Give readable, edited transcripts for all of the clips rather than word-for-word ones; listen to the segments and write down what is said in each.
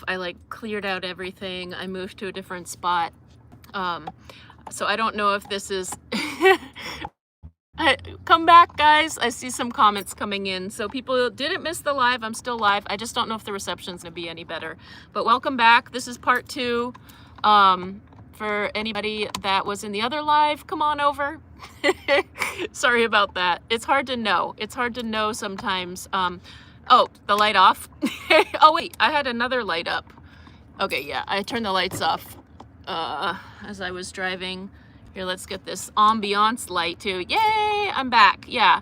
I like cleared out everything. I moved to a different spot. So I don't know if this is come back, guys. I see some comments coming in. So people didn't miss the live. I'm still live. I just don't know if the reception's gonna be any better. But welcome back. This is part 2. For anybody that was in the other live, come on over. Sorry about that. It's hard to know. It's hard to know sometimes. Oh, the light off. Oh wait, I had another light up. Okay, yeah, I turned the lights off as I was driving. Here, let's get this ambiance light too. Yay, I'm back. Yeah.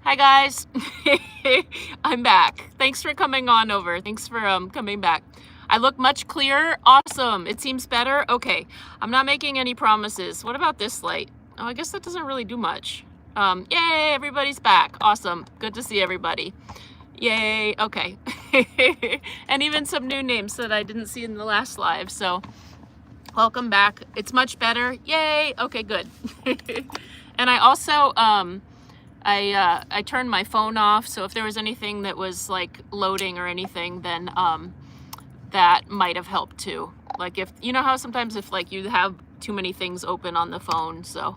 Hi guys. I'm back. Thanks for coming on over. Thanks for coming back. I look much clearer. Awesome. It seems better. Okay. I'm not making any promises. What about this light? Oh, I guess that doesn't really do much. Yay, everybody's back. Awesome. Good to see everybody. Yay. Okay. And even some new names that I didn't see in the last live. So welcome back. It's much better. Yay. Okay, good. And I also, I turned my phone off. So if there was anything that was like loading or anything, then, that might have helped too. Like if, you know how sometimes if like you have too many things open on the phone. So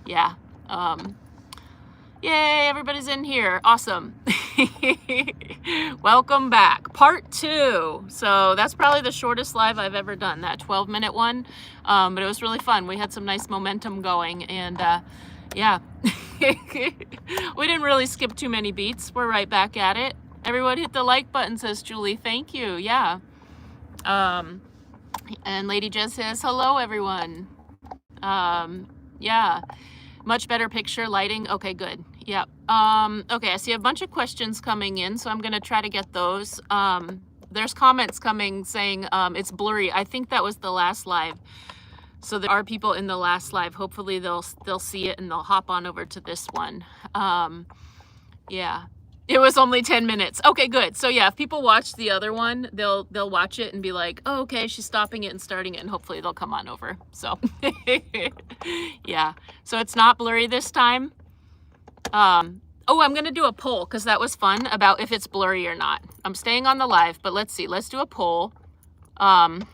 yeah. Yay, everybody's in here. Awesome. Welcome back. Part 2. So that's probably the shortest live I've ever done, that 12-minute one. But it was really fun. We had some nice momentum going and yeah. We didn't really skip too many beats. We're right back at it. Everyone hit the like button, says Julie. Thank you. Yeah. And Lady Jess says, hello, everyone. Yeah, much better picture lighting. Okay, good. Yeah. Okay, I see a bunch of questions coming in, so I'm going to try to get those. There's comments coming saying it's blurry. I think that was the last live. So there are people in the last live. Hopefully they'll see it and they'll hop on over to this one. Yeah. It was only 10 minutes. Okay, good. So yeah, if people watch the other one, they'll watch it and be like, oh, okay, she's stopping it and starting it, and hopefully they'll come on over. So yeah. So it's not blurry this time. Oh, I'm gonna do a poll because that was fun about if it's blurry or not. I'm staying on the live, but let's see. Let's do a poll. I'm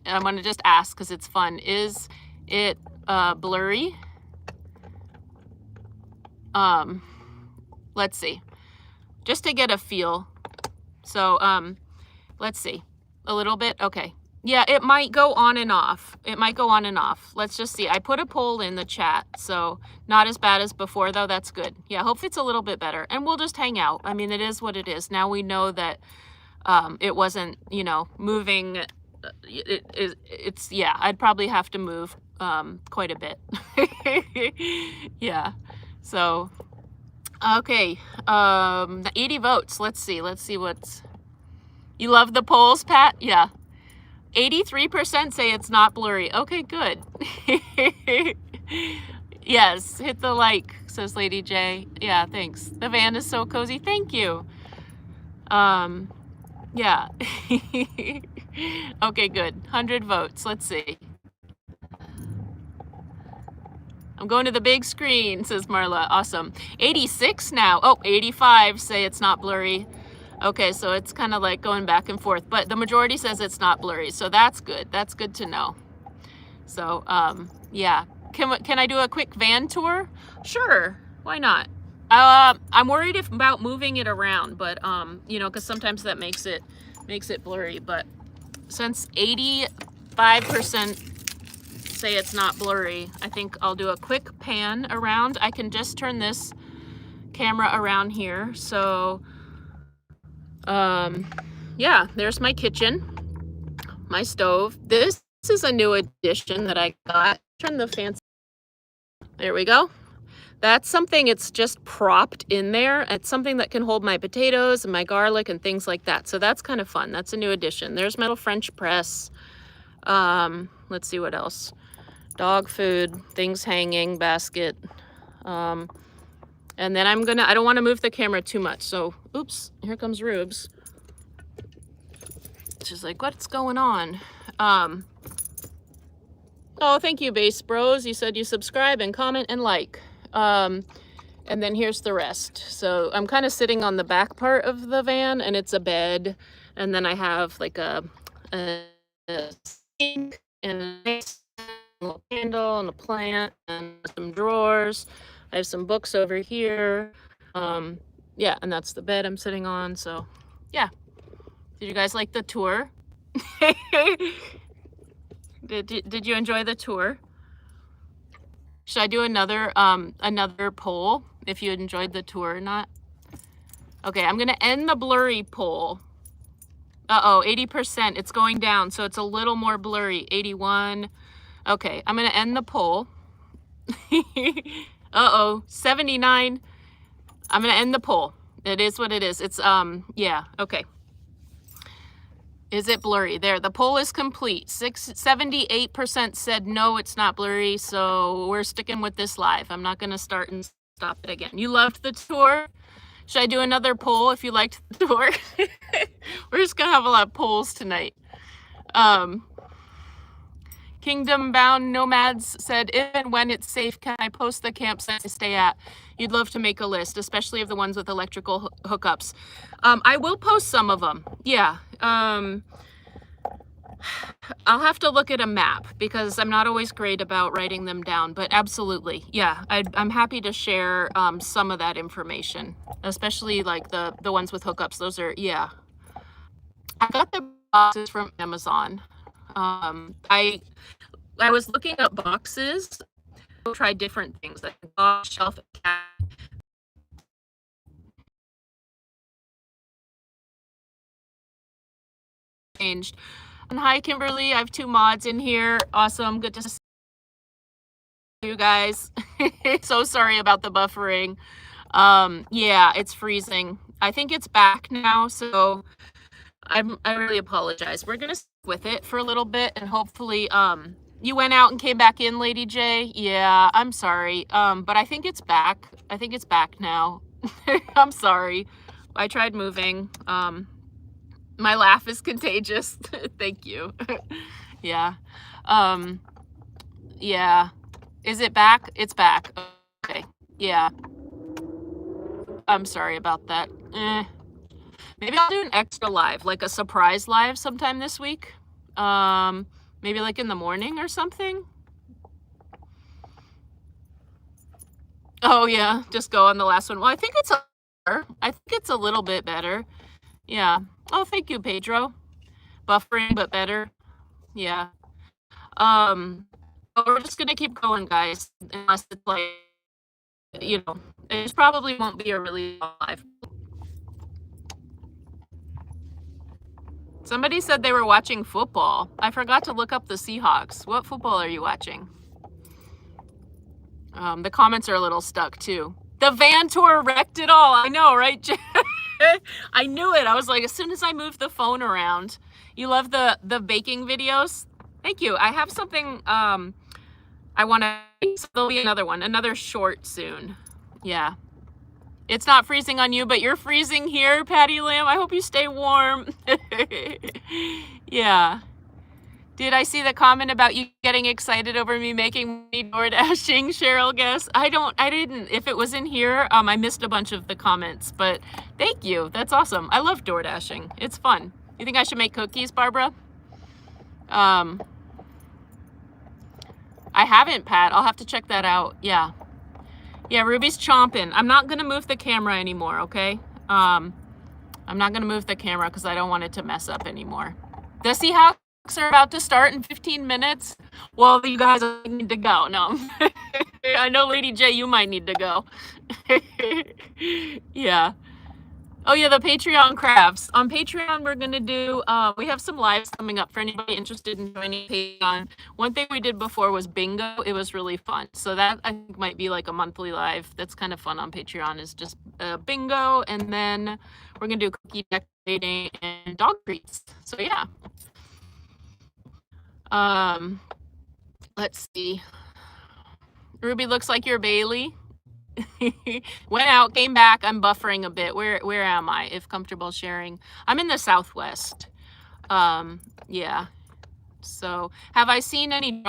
gonna just ask because it's fun. Is it blurry? Let's see. Just to get a feel. So, let's see. A little bit. Okay. Yeah, it might go on and off. It might go on and off. Let's just see. I put a poll in the chat, so not as bad as before, though. That's good. Yeah, hopefully it's a little bit better. And we'll just hang out. I mean, it is what it is. Now we know that it wasn't, you know, moving. It's yeah, I'd probably have to move quite a bit. Yeah. So... okay, 80 votes. Let's see what's... You love the polls, Pat? Yeah. 83% say it's not blurry. Okay, good. Yes, hit the like, says Lady J. Yeah, thanks. The van is so cozy. Thank you. Yeah. Okay, good. 100 votes. Let's see. I'm going to the big screen, says Marla. Awesome. 86 now. Oh, 85 say it's not blurry. Okay, so it's kind of like going back and forth, but the majority says it's not blurry, so that's good. That's good to know. So, yeah. Can I do a quick van tour? Sure. Why not? I'm worried about moving it around, but you know, because sometimes that makes it blurry. But since 85% say it's not blurry, I think I'll do a quick pan around. I can just turn this camera around here. So yeah, there's my kitchen, my stove. This is a new addition that I got. Turn the fancy. There we go. That's something, it's just propped in there. It's something that can hold my potatoes and my garlic and things like that. So that's kind of fun. That's a new addition. There's my little French press. Let's see what else. Dog food, things hanging, basket. And then I don't want to move the camera too much. So, oops, here comes Rubes. She's like, what's going on? Oh, thank you, Base Bros. You said you subscribe and comment and like. And then here's the rest. So I'm kind of sitting on the back part of the van, and it's a bed And then I have like a sink and a nice little candle and a plant and some drawers. I have some books over here. Yeah, and that's the bed I'm sitting on. So yeah. Did you guys like the tour? Did you enjoy the tour? Should I do another poll if you enjoyed the tour or not? Okay, I'm gonna end the blurry poll. Uh-oh, 80%. It's going down, so it's a little more blurry. 81. Okay, I'm gonna end the poll. Uh-oh, 79. I'm gonna end the poll. It is what it is. It's yeah, okay. Is it blurry? There, the poll is complete. 78% said no, it's not blurry, so we're sticking with this live. I'm not gonna start and stop it again. You loved the tour? Should I do another poll if you liked the tour? We're just gonna have a lot of polls tonight. Kingdom Bound Nomads said, if and when it's safe, can I post the campsite to stay at? You'd love to make a list, especially of the ones with electrical hookups. I will post some of them. Yeah. I'll have to look at a map because I'm not always great about writing them down, but absolutely. Yeah, I'm happy to share some of that information, especially like the ones with hookups. Those are, yeah. I got the boxes from Amazon. I was looking up boxes, try different things like box, shelf, changed. And hi, Kimberly. I have 2 mods in here. Awesome. Good to see you guys. So sorry about the buffering. Yeah, it's freezing. I think it's back now, so I really apologize. We're gonna stick with it for a little bit, and hopefully, you went out and came back in, Lady J. Yeah, I'm sorry. But I think it's back. I think it's back now. I'm sorry. I tried moving. My laugh is contagious. Thank you. Yeah. Yeah. Is it back? It's back. Okay. Yeah. I'm sorry about that. Maybe I'll do an extra live, like a surprise live sometime this week. Maybe like in the morning or something. Oh yeah, just go on the last one. Well, I think it's a little bit better. Yeah. Oh, thank you, Pedro. Buffering, but better. Yeah. But we're just gonna keep going, guys, unless it's like, you know, it probably won't be a really long live. Somebody said they were watching football. I forgot to look up the Seahawks. What football are you watching? The comments are a little stuck too. The van tour wrecked it all. I know, right? I knew it. I was like, as soon as I moved the phone around. You love the baking videos? Thank you. I have something I want to, so there'll be another one, another short soon. Yeah. It's not freezing on you, but you're freezing here, Patty Lamb. I hope you stay warm. Yeah. Did I see the comment about you getting excited over me making me door dashing, Cheryl guess? I didn't. If it was in here, I missed a bunch of the comments, but thank you. That's awesome. I love door dashing. It's fun. You think I should make cookies, Barbara? I haven't, Pat. I'll have to check that out. Yeah. Yeah, Ruby's chomping. I'm not going to move the camera anymore, okay? I'm not going to move the camera because I don't want it to mess up anymore. The Seahawks are about to start in 15 minutes. Well, you guys need to go. No. I know, Lady J, you might need to go. Yeah. Oh, yeah, the Patreon crafts. On Patreon, we're going to do, we have some lives coming up for anybody interested in joining Patreon. One thing we did before was bingo. It was really fun. So that, I think, might be like a monthly live. That's kind of fun on Patreon, is just bingo. And then we're going to do cookie decorating and dog treats. So, yeah. Let's see. Ruby looks like you're Bailey. Went out, came back. I'm buffering a bit. Where am I? If comfortable sharing. I'm in the Southwest. Yeah. So have I seen any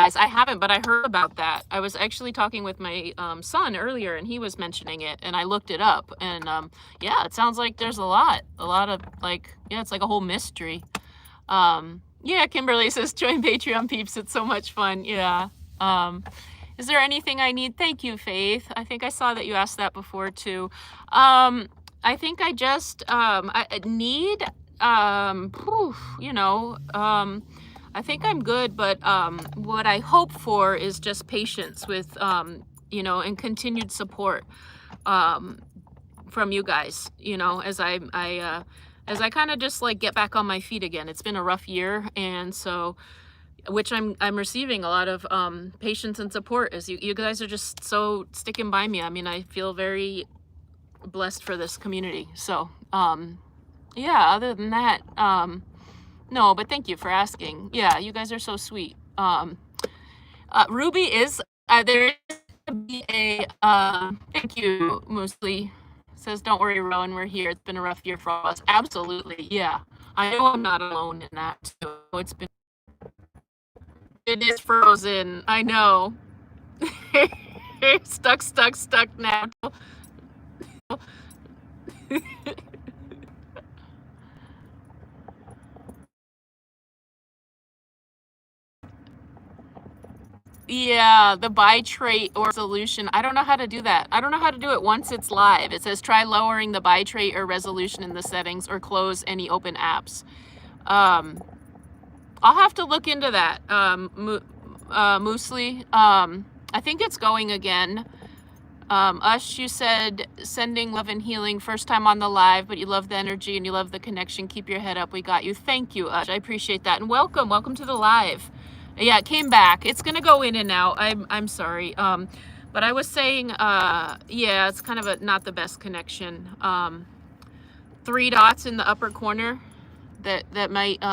guys. I haven't, but I heard about that. I was actually talking with my son earlier, and he was mentioning it, and I looked it up, and yeah, it sounds like there's a lot of like, yeah, it's like a whole mystery. Yeah, Kimberly says join Patreon peeps. It's so much fun. Yeah. Is there anything I need? Thank you, Faith. I think I saw that you asked that before too. I think I just I need you know, I think I'm good, but what I hope for is just patience with you know, and continued support from you guys, you know, as I kind of just like get back on my feet again. It's been a rough year, and so which I'm receiving a lot of patience and support as you guys are just so sticking by me. I mean, I feel very blessed for this community. So yeah, other than that, no, but thank you for asking. Yeah, you guys are so sweet. Ruby is there is to be a thank you, Moosely. Says, don't worry, Rowan, we're here. It's been a rough year for all of us. Absolutely, yeah. I know I'm not alone in that too. It is frozen. I know. stuck now. Yeah, the buy trait or resolution. I don't know how to do that. I don't know how to do it once it's live. It says try lowering the buy trait or resolution in the settings or close any open apps. I'll have to look into that, Moosely. I think it's going again. Ush, you said sending love and healing, first time on the live, but you love the energy and you love the connection. Keep your head up. We got you. Thank you, Ush. I appreciate that. And welcome to the live. Yeah, it came back. It's gonna go in and out. I'm sorry. But I was saying, yeah, it's kind of not the best connection. 3 dots in the upper corner. That might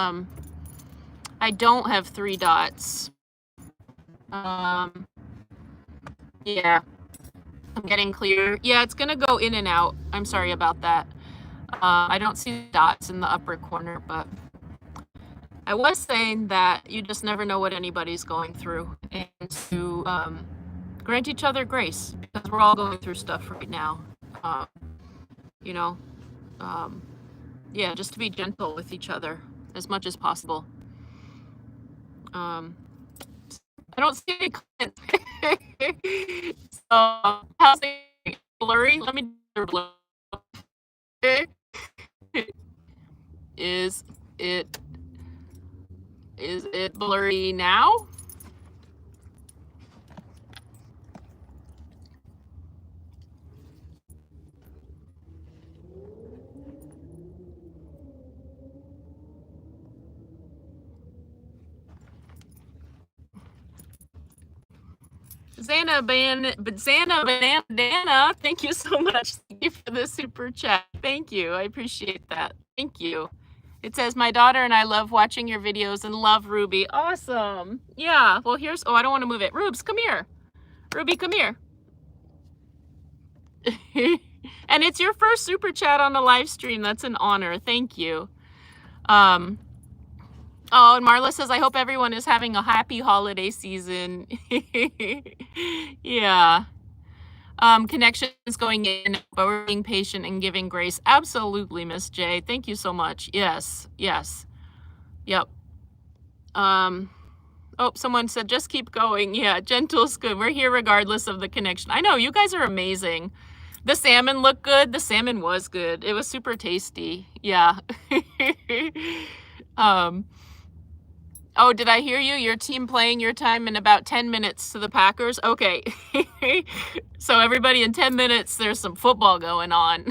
I don't have 3 dots. Yeah, I'm getting clear. Yeah, it's gonna go in and out. I'm sorry about that. I don't see dots in the upper corner, but I was saying that you just never know what anybody's going through, and to grant each other grace, because we're all going through stuff right now. You know, yeah, just to be gentle with each other as much as possible. I don't see any comments. So, how's it blurry? Let me blur. Is it blurry now? Banana, thank you so much. Thank you for the super chat. Thank you. I appreciate that. Thank you. It says, my daughter and I love watching your videos and love Ruby. Awesome. Yeah. Well, here's, oh, I don't want to move it. Rubes, come here. Ruby, come here. And it's your first super chat on the live stream. That's an honor. Thank you. Oh, and Marla says, I hope everyone is having a happy holiday season. Yeah. Connections going in, but we're being patient and giving grace. Absolutely, Miss J. Thank you so much. Yes. Yep. Oh, someone said, just keep going. Yeah, gentle's good. We're here regardless of the connection. I know, you guys are amazing. The salmon looked good. The salmon was good. It was super tasty. Yeah. Oh, did I hear you? Your team playing your time in about 10 minutes to the Packers? Okay. So everybody, in 10 minutes, there's some football going on.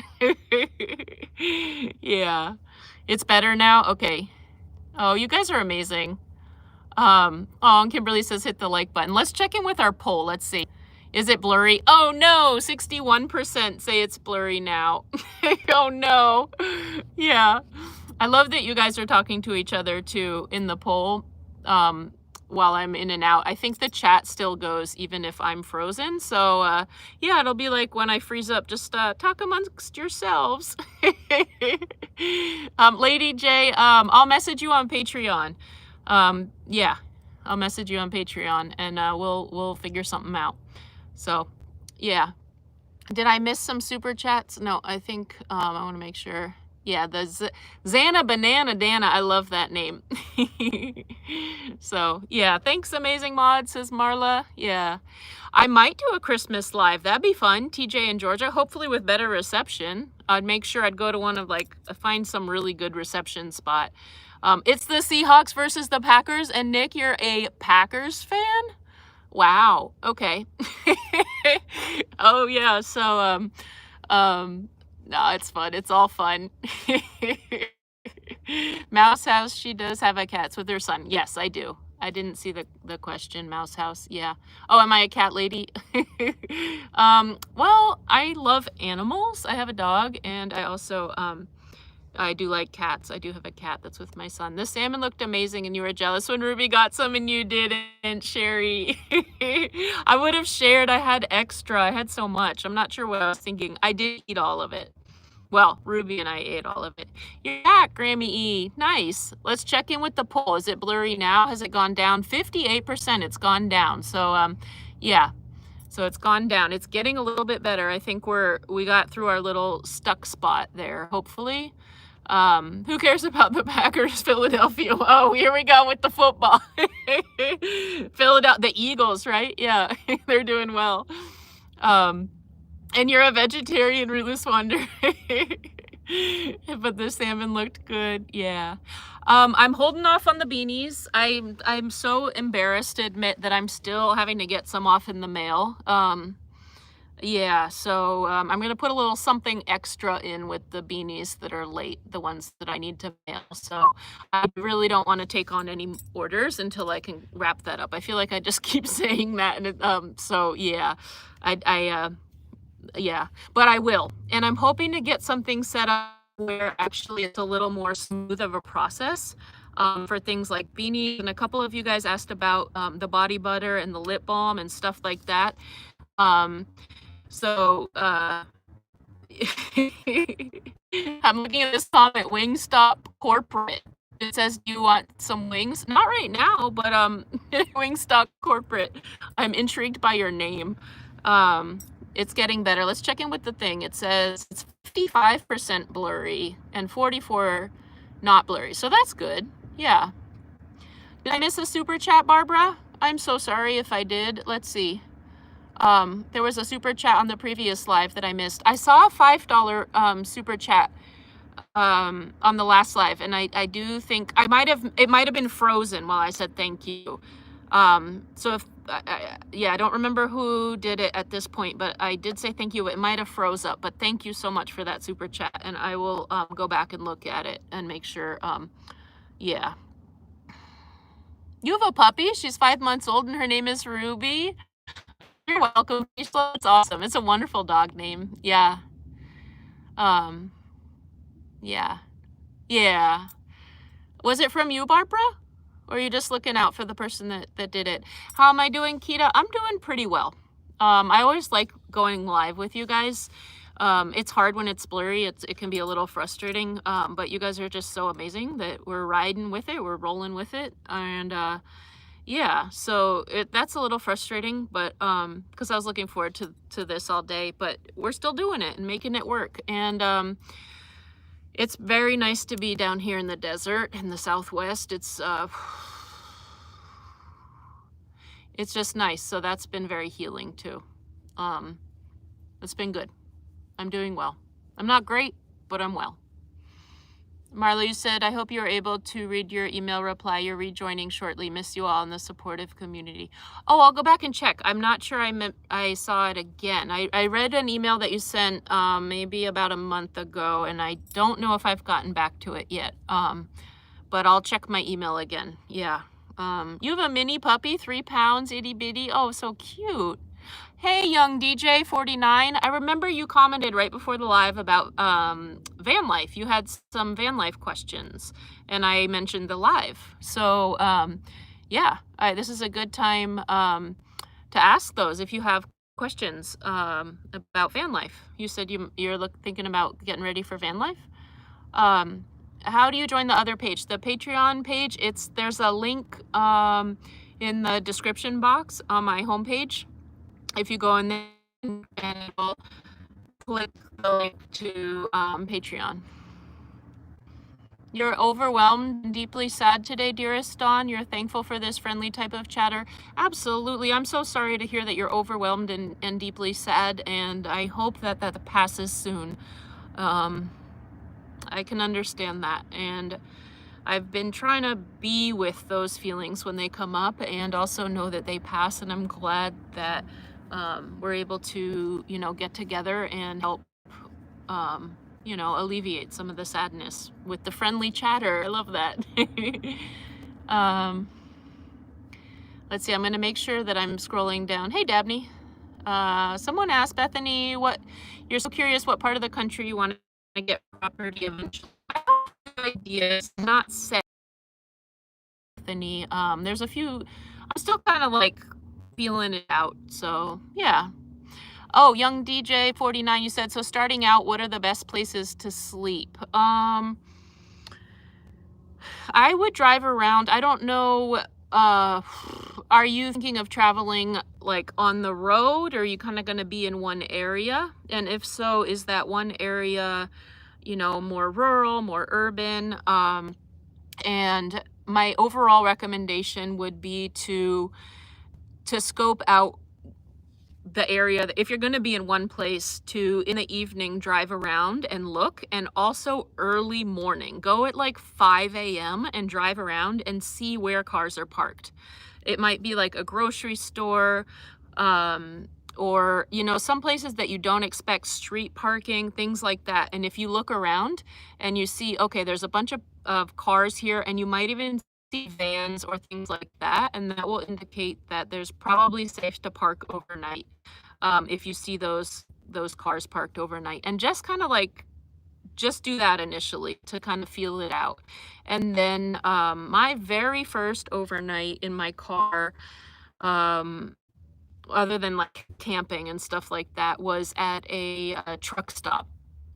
Yeah. It's better now? Okay. Oh, you guys are amazing. Oh, and Kimberly says hit the like button. Let's check in with our poll. Let's see. Is it blurry? Oh no, 61% say it's blurry now. Oh no. Yeah. I love that you guys are talking to each other too in the poll while I'm in and out. I think the chat still goes even if I'm frozen. So yeah, it'll be like when I freeze up, just talk amongst yourselves. Lady J, I'll message you on Patreon. Yeah, I'll message you on Patreon, and we'll figure something out. So, yeah. Did I miss some super chats? No, I think I want to make sure. Yeah, the Xana Banana Dana. I love that name. So, yeah, thanks, Amazing Mod, says Marla. Yeah, I might do a Christmas live. That'd be fun. TJ in Georgia, hopefully with better reception. I'd make sure I'd go to one of find some really good reception spot. It's the Seahawks versus the Packers, and Nick, you're a Packers fan? Wow. Okay. Oh yeah. So no, it's fun. It's all fun. Mouse House, she does have a cat with her son. Yes, I do. I didn't see the question, Mouse House. Yeah. Oh, am I a cat lady? Well, I love animals. I have a dog, and I also I do like cats. I do have a cat that's with my son. The salmon looked amazing, and you were jealous when Ruby got some and you didn't, Sherry. I would have shared. I had extra. I had so much. I'm not sure what I was thinking. I did eat all of it. Well, Ruby and I ate all of it. You're back, Grammy E. Nice. Let's check in with the poll. Is it blurry now? Has it gone down? 58%. It's gone down. So, yeah. So it's gone down. It's getting a little bit better. I think we got through our little stuck spot there, hopefully. Who cares about the Packers, Philadelphia? Oh, here we go with the football. Philadelphia, the Eagles, right? Yeah, they're doing well. And you're a vegetarian, Ruthless Wonder. But the salmon looked good. Yeah. I'm holding off on the beanies. I'm so embarrassed to admit that I'm still having to get some off in the mail. Yeah, so I'm going to put a little something extra in with the beanies that are late, the ones that I need to mail. So I really don't want to take on any orders until I can wrap that up. I feel like I just keep saying that. And so, yeah, yeah, but I will. And I'm hoping to get something set up where actually it's a little more smooth of a process for things like beanies. And a couple of you guys asked about the body butter and the lip balm and stuff like that. So, I'm looking at this comment, Wingstop Corporate. It says, do you want some wings? Not right now, but Wingstop Corporate. I'm intrigued by your name. It's getting better. Let's check in with the thing. It says it's 55% blurry and 44 not blurry. So that's good. Yeah. Did I miss a super chat, Barbara? I'm so sorry if I did. Let's see. There was a super chat on the previous live that I missed. I saw a $5 super chat on the last live, and I do think it might have been frozen while I said thank you. So if yeah, I don't remember who did it at this point, but I did say thank you. It might have froze up, but thank you so much for that super chat, and I will go back and look at it and make sure. Yeah. You have a puppy? She's 5 months old, and her name is Ruby. You're welcome. It's awesome. It's a wonderful dog name. Yeah. Yeah. Yeah. Was it from you, Barbara? Or are you just looking out for the person that did it? How am I doing, Kita? I'm doing pretty well. I always like going live with you guys. It's hard when it's blurry. It can be a little frustrating, but you guys are just so amazing that we're riding with it. We're rolling with it. And yeah, so that's a little frustrating, but because I was looking forward to this all day, but we're still doing it and making it work. And it's very nice to be down here in the desert in the Southwest. It's just nice. So that's been very healing too. It's been good. I'm doing well. I'm not great, but I'm well. Marla, you said, I hope you're able to read your email reply. You're rejoining shortly. Miss you all in the supportive community. Oh, I'll go back and check. I'm not sure I saw it again. I read an email that you sent maybe about a month ago, and I don't know if I've gotten back to it yet. But I'll check my email again. Yeah. You have a mini puppy, 3 pounds, itty bitty. Oh, so cute. Hey, young DJ 49. I remember you commented right before the live about van life. You had some van life questions, and I mentioned the live. So, yeah, this is a good time to ask those if you have questions about van life. You said you're thinking about getting ready for van life. How do you join the other page? The Patreon page, there's a link in the description box on my homepage. If you go in there and it will click the link to Patreon. You're overwhelmed and deeply sad today, dearest Dawn. You're thankful for this friendly type of chatter. Absolutely. I'm so sorry to hear that you're overwhelmed and deeply sad, and I hope that that passes soon. I can understand that, and I've been trying to be with those feelings when they come up and also know that they pass, and I'm glad that we're able to, you know, get together and help you know, alleviate some of the sadness with the friendly chatter. I love that. um, let's see, I'm going to make sure that I'm scrolling down. Hey, Dabney. Someone asked Bethany, what you're so curious what part of the country you want to get property eventually. I have ideas, not set, Bethany. There's a few, I'm still kind of like feeling it out. So, yeah. Oh, young DJ 49, you said, so starting out, what are the best places to sleep? I would drive around. I don't know, are you thinking of traveling like on the road, or are you kind of going to be in one area? And if so, is that one area, you know, more rural, more urban? And my overall recommendation would be to scope out the area. If you're going to be in one place, to in the evening drive around and look, and also early morning go at like 5 a.m. and drive around and see where cars are parked. It might be like a grocery store, or, you know, some places that you don't expect street parking, things like that. And if you look around and you see, okay, there's a bunch of cars here, and you might even see vans or things like that, and that will indicate that there's probably safe to park overnight. If you see those cars parked overnight, and just kind of like just do that initially to kind of feel it out. And then my very first overnight in my car, other than like camping and stuff like that, was at a truck stop.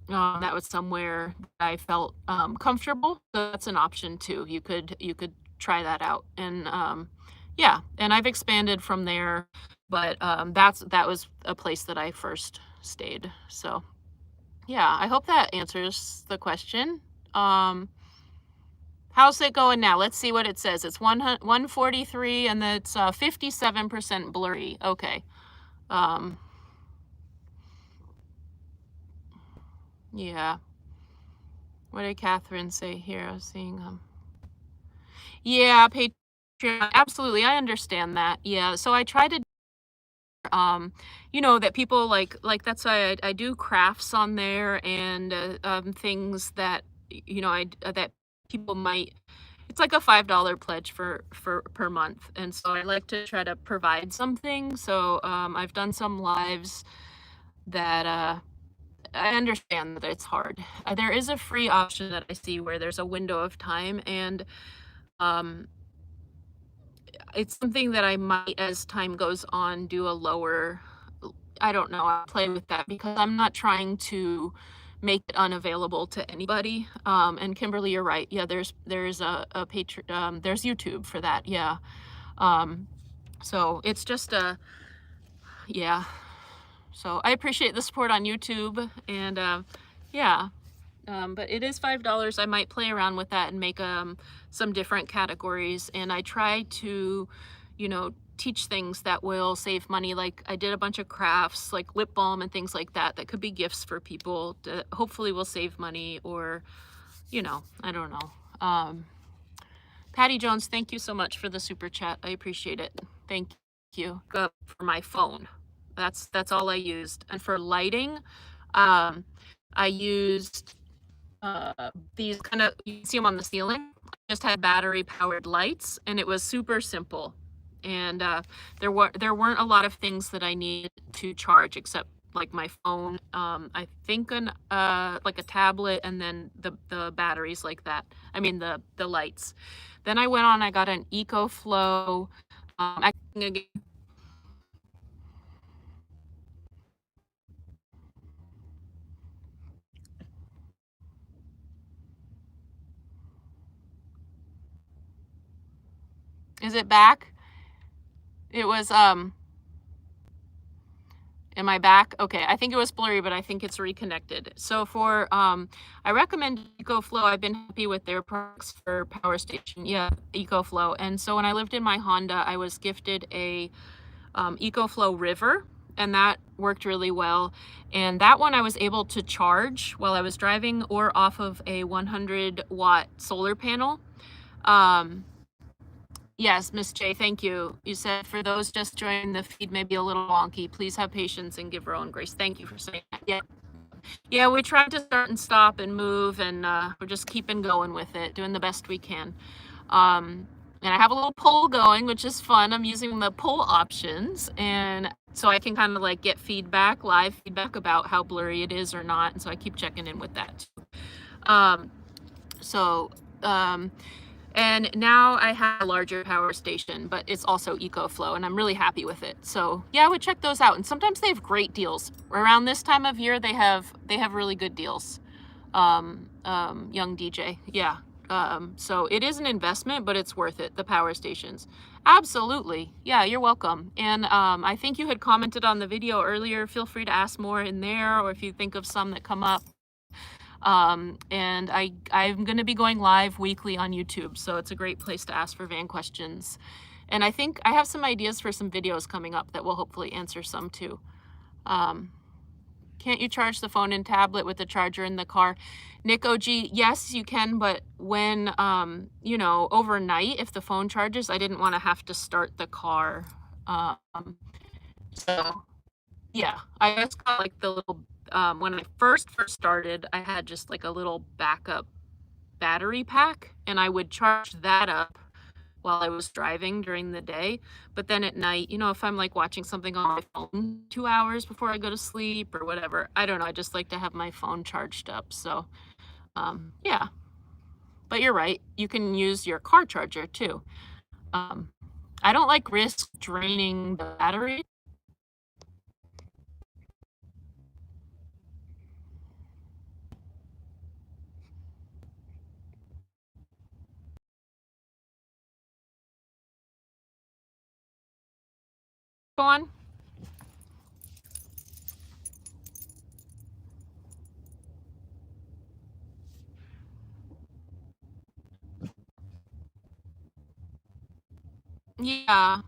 That was somewhere I felt comfortable. So that's an option too. You could try that out. And yeah, and I've expanded from there, but that was a place that I first stayed. So yeah, I hope that answers the question. How's it going now? Let's see what it says. It's 143, and it's 57% blurry. Okay. Yeah. What did Catherine say here? I was seeing yeah, Patreon. Absolutely. I understand that. Yeah. So I try to you know, that people like that's why I do crafts on there, and things that you know that people might, it's like a $5 pledge for per month, and so I like to try to provide something. So I've done some lives that I understand that it's hard. There is a free option that I see where there's a window of time, and um it's something that I might, as time goes on, do a lower, I don't know, I'll play with that because I'm not trying to make it unavailable to anybody. And Kimberly, you're right. Yeah, there's a Patreon, there's YouTube for that. Yeah. So it's just yeah. So I appreciate the support on YouTube, and yeah. But it is $5. I might play around with that and make some different categories. And I try to, you know, teach things that will save money. Like I did a bunch of crafts, like lip balm and things like that, that could be gifts for people to hopefully will save money, or, you know, I don't know. Patty Jones, thank you so much for the super chat. I appreciate it. Thank you. For my phone. That's all I used. And for lighting, I used these kind of, you can see them on the ceiling. I just had battery powered lights, and it was super simple. And there weren't a lot of things that I needed to charge except like my phone, I think like a tablet, and then the batteries like that. I mean the lights. Then I went on, I got an EcoFlow. Is it back? It was, am I back? Okay, I think it was blurry, but I think it's reconnected. So for, I recommend EcoFlow. I've been happy with their products for power station. Yeah, EcoFlow. And so when I lived in my Honda, I was gifted a EcoFlow River, and that worked really well. And that one I was able to charge while I was driving or off of a 100-watt solar panel. Yes, Miss J, thank you. You said for those just joining the feed may be a little wonky. Please have patience and give Rowan grace. Thank you for saying that. Yeah, yeah, we tried to start and stop and move, and we're just keeping going with it, doing the best we can. And I have a little poll going, which is fun. I'm using the poll options, and so I can kind of like get feedback, live feedback about how blurry it is or not. And so I keep checking in with that too. And now I have a larger power station, but it's also EcoFlow, and I'm really happy with it. So yeah, I would check those out. And sometimes they have great deals. Around this time of year, they have really good deals. Young DJ, yeah. So it is an investment, but it's worth it, the power stations. Absolutely. Yeah, you're welcome. And I think you had commented on the video earlier. Feel free to ask more in there, or if you think of some that come up. And I'm going to be going live weekly on YouTube, so it's a great place to ask for van questions. And I think I have some ideas for some videos coming up that will hopefully answer some too. Can't you charge the phone and tablet with the charger in the car? Nick OG, yes, you can, but when, you know, overnight, if the phone charges, I didn't want to have to start the car. So yeah, I just got like the little, when I first started, I had just like a little backup battery pack, and I would charge that up while I was driving during the day. But then at night, you know, if I'm like watching something on my phone 2 hours before I go to sleep or whatever, I don't know, I just like to have my phone charged up. So, yeah. But you're right, you can use your car charger too. I don't like risk draining the battery. Go on. Yeah.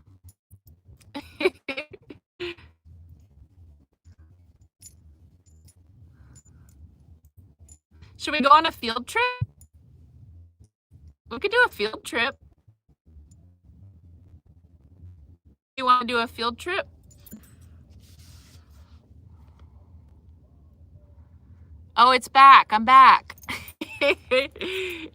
Should we go on a field trip? We could do a field trip. You want to do a field trip? Oh, it's back. I'm back.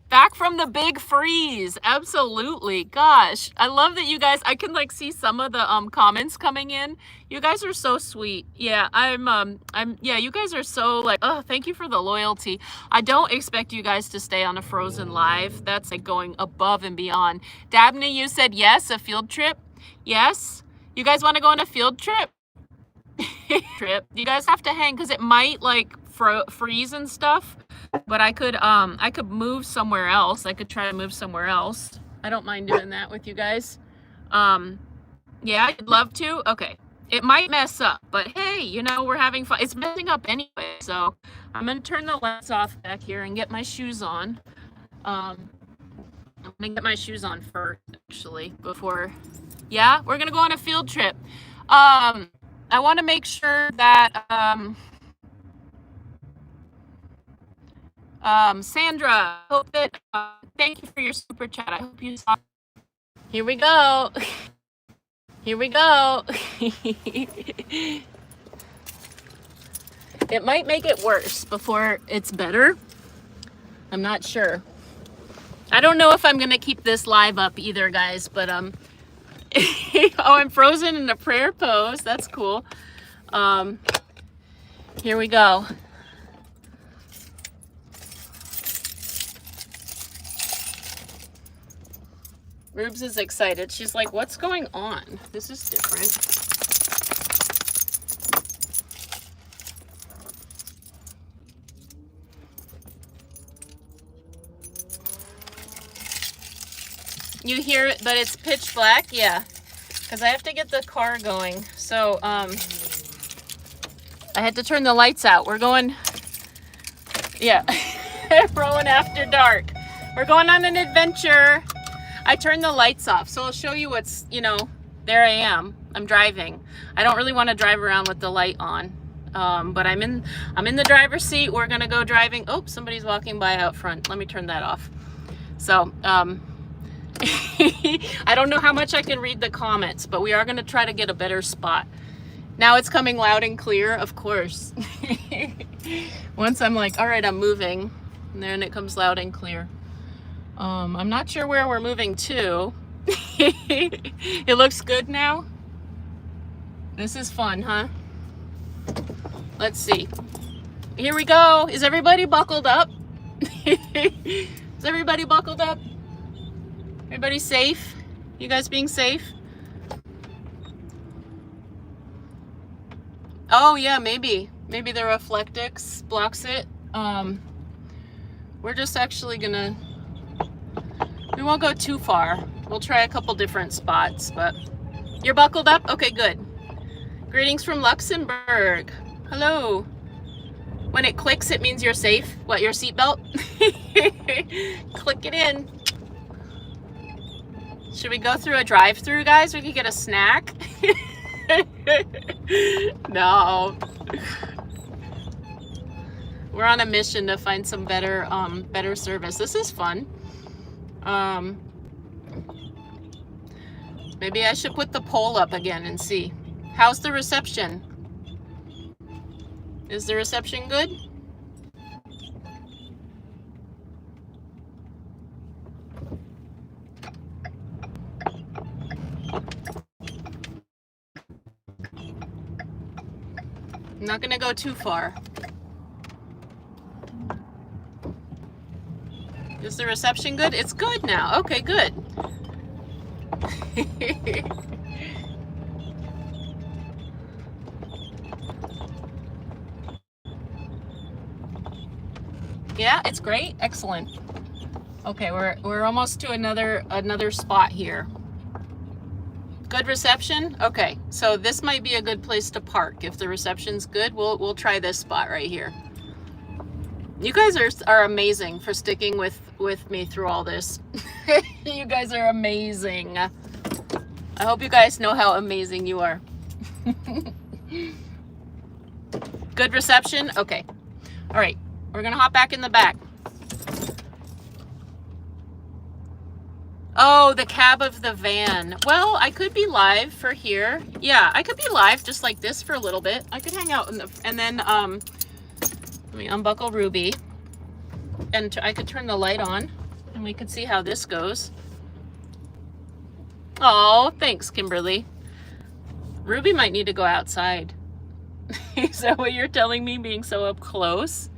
Back from the big freeze. Absolutely. Gosh, I love that you guys, I can like see some of the comments coming in. You guys are so sweet. Yeah, yeah, you guys are so like, oh, thank you for the loyalty. I don't expect you guys to stay on a Frozen live. That's like going above and beyond. Dabney, you said yes, a field trip. Yes. You guys want to go on a field trip? You guys have to hang because it might like freeze and stuff, but I could move somewhere else. I could try to move somewhere else. I don't mind doing that with you guys. Yeah, I'd love to. Okay, it might mess up, but hey, you know, we're having fun. It's messing up anyway, so I'm gonna turn the lights off back here and get my shoes on. I'm gonna get my shoes on first, actually, before. Yeah, we're gonna go on a field trip. I want to make sure that Sandra, hope that thank you for your super chat. I hope you saw. Here we go. Here we go. It might make it worse before it's better. I'm not sure. I don't know if I'm gonna keep this live up either, guys, but oh, I'm frozen in a prayer pose. That's cool. Here we go. Rubes is excited. She's like, what's going on? This is different. You hear it, but it's pitch black? Yeah. because I have to get the car going. So I had to turn the lights out. We're going, yeah, Rowan after dark. We're going on an adventure. I turned the lights off, so I'll show you what's, you know, there I am. I'm driving. I don't really want to drive around with the light on, but I'm in the driver's seat. We're gonna go driving. Oh, somebody's walking by out front. Let me turn that off. So I don't know how much I can read the comments, but we are gonna try to get a better spot. Now it's coming loud and clear, of course. Once I'm like, all right, I'm moving, and then it comes loud and clear. I'm not sure where we're moving to. It looks good now. This is fun, huh? Let's see. Here we go. Is everybody buckled up? Is everybody buckled up? Everybody safe? You guys being safe? Oh yeah, maybe the reflectix blocks it. We're just actually gonna, we won't go too far. We'll try a couple different spots, but you're buckled up? Okay, good. Greetings from Luxembourg. Hello. When it clicks, it means you're safe. What, your seatbelt? Click it in. Should we go through a drive-through, guys? We could get a snack. No. We're on a mission to find some better service. This is fun. Maybe I should put the poll up again and see. How's the reception? Is the reception good? I'm not gonna go too far. Is the reception good? It's good now. Okay, good. Yeah, it's great. Excellent. Okay, we're almost to another spot here. Good reception? Okay, so this might be a good place to park. If the reception's good, we'll try this spot right here. You guys are amazing for sticking with me through all this. You guys are amazing. I hope you guys know how amazing you are. Good reception? Okay. All right, we're gonna hop back in the back. Oh, the cab of the van. Well, I could be live for here. Yeah, I could be live just like this for a little bit. I could hang out and then let me unbuckle Ruby, and I could turn the light on, and we could see how this goes. Oh, thanks, Kimberly. Ruby might need to go outside. Is that what you're telling me, being so up close?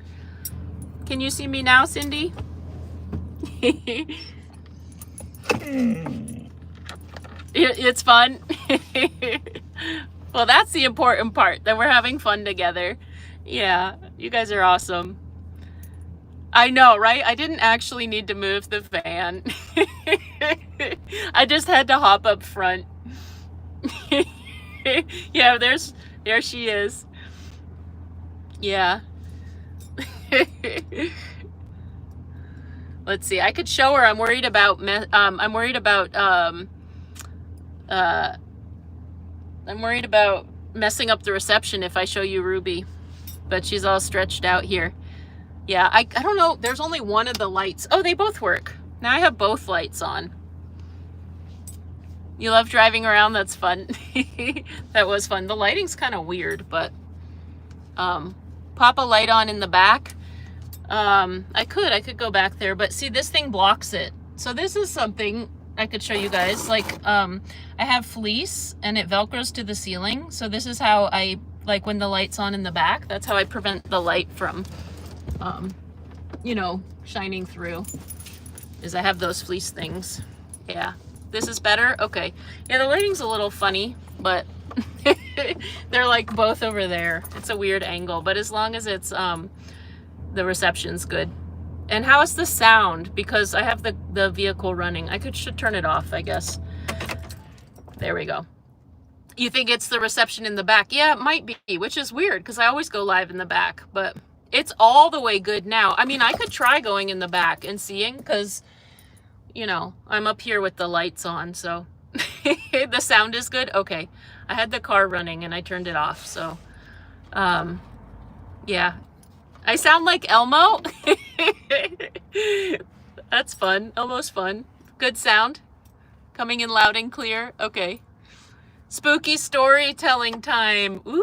Can you see me now, Cindy? It's fun. Well, that's the important part, that we're having fun together. Yeah, you guys are awesome. I know, right? I didn't actually need to move the van. I just had to hop up front. Yeah, there she is. Yeah. Let's see. I could show her. I'm worried about messing up the reception if I show you Ruby, but she's all stretched out here. Yeah, I don't know. There's only one of the lights. Oh, they both work. Now I have both lights on. You love driving around? That's fun. That was fun. The lighting's kind of weird, but pop a light on in the back. I could go back there, but see, this thing blocks it. So this is something I could show you guys. Like, I have fleece and it velcros to the ceiling. So this is how I, like, when the light's on in the back, that's how I prevent the light from, you know, shining through, is I have those fleece things. Yeah, this is better. Okay. Yeah, the lighting's a little funny, but they're like both over there. It's a weird angle, but as long as it's, the reception's good. And how is the sound? Because I have the vehicle running. Should turn it off, I guess. There we go. You think it's the reception in the back? Yeah, it might be, which is weird because I always go live in the back, but it's all the way good now. I mean, I could try going in the back and seeing because, you know, I'm up here with the lights on, so the sound is good. Okay, I had the car running and I turned it off, so yeah. I sound like Elmo. That's fun. Elmo's fun. Good sound. Coming in loud and clear. Okay. Spooky storytelling time. Ooh.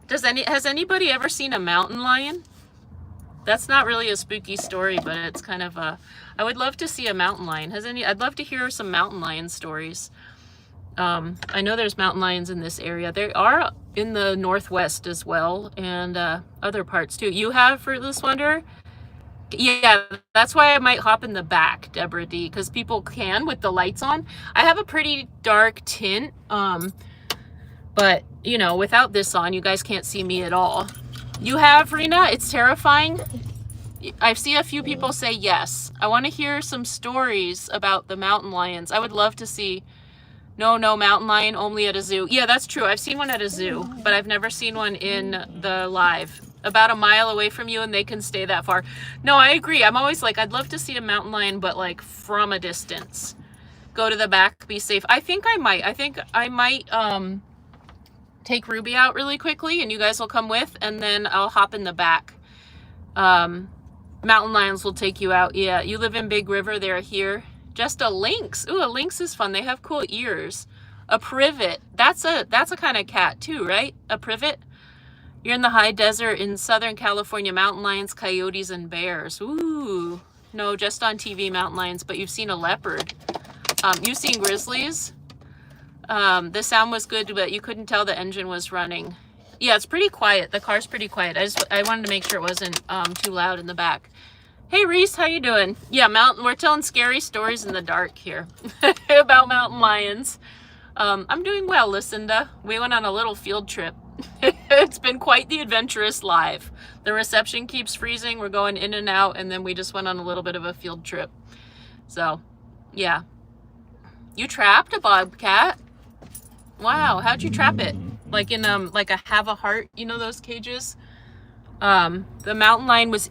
Has anybody ever seen a mountain lion? That's not really a spooky story, but it's kind of a, I would love to see a mountain lion. I'd love to hear some mountain lion stories. I know there's mountain lions in this area. They are in the Northwest as well, and other parts too. You have Fruitless Wonder? Yeah, that's why I might hop in the back, Deborah D, because people can with the lights on. I have a pretty dark tint, but you know, without this on, you guys can't see me at all. You have, Rena? It's terrifying. I see a few people say yes. I want to hear some stories about the mountain lions. I would love to see. No mountain lion, only at a zoo. Yeah, that's true. I've seen one at a zoo, but I've never seen one in the live. About a mile away from you and they can stay that far. No, I agree. I'm always like, I'd love to see a mountain lion, but like from a distance. Go to the back, be safe. I think I might take Ruby out really quickly and you guys will come with, and then I'll hop in the back. Mountain lions will take you out. Yeah, you live in Big River, they're here. Just a lynx. Ooh, a lynx is fun. They have cool ears. A privet. That's a kind of cat too, right? A privet. You're in the high desert in Southern California. Mountain lions, coyotes, and bears. Ooh. No, just on TV, mountain lions, but you've seen a leopard. You've seen grizzlies. The sound was good, but you couldn't tell the engine was running. Yeah, it's pretty quiet. The car's pretty quiet. I wanted to make sure it wasn't too loud in the back. Hey Reese, how you doing? Yeah, we're telling scary stories in the dark here about mountain lions. I'm doing well, Lucinda. We went on a little field trip. It's been quite the adventurous live. The reception keeps freezing. We're going in and out, and then we just went on a little bit of a field trip. So, yeah. You trapped a bobcat? Wow, how'd you trap it? Like in like a have a heart, you know those cages? The mountain lion was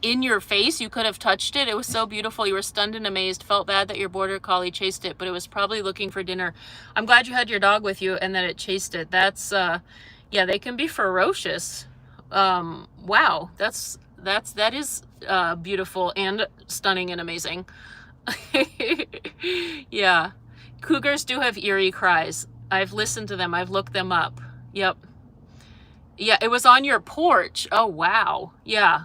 in your face. You could have touched it. It was so beautiful. You were stunned and amazed. Felt bad that your border collie chased it, but it was probably looking for dinner. I'm glad you had your dog with you and that it chased it. That's yeah, they can be ferocious. Wow, that is beautiful and stunning and amazing. Yeah, cougars do have eerie cries. I've listened to them. I've looked them up. Yep. Yeah, it was on your porch. Oh wow. Yeah.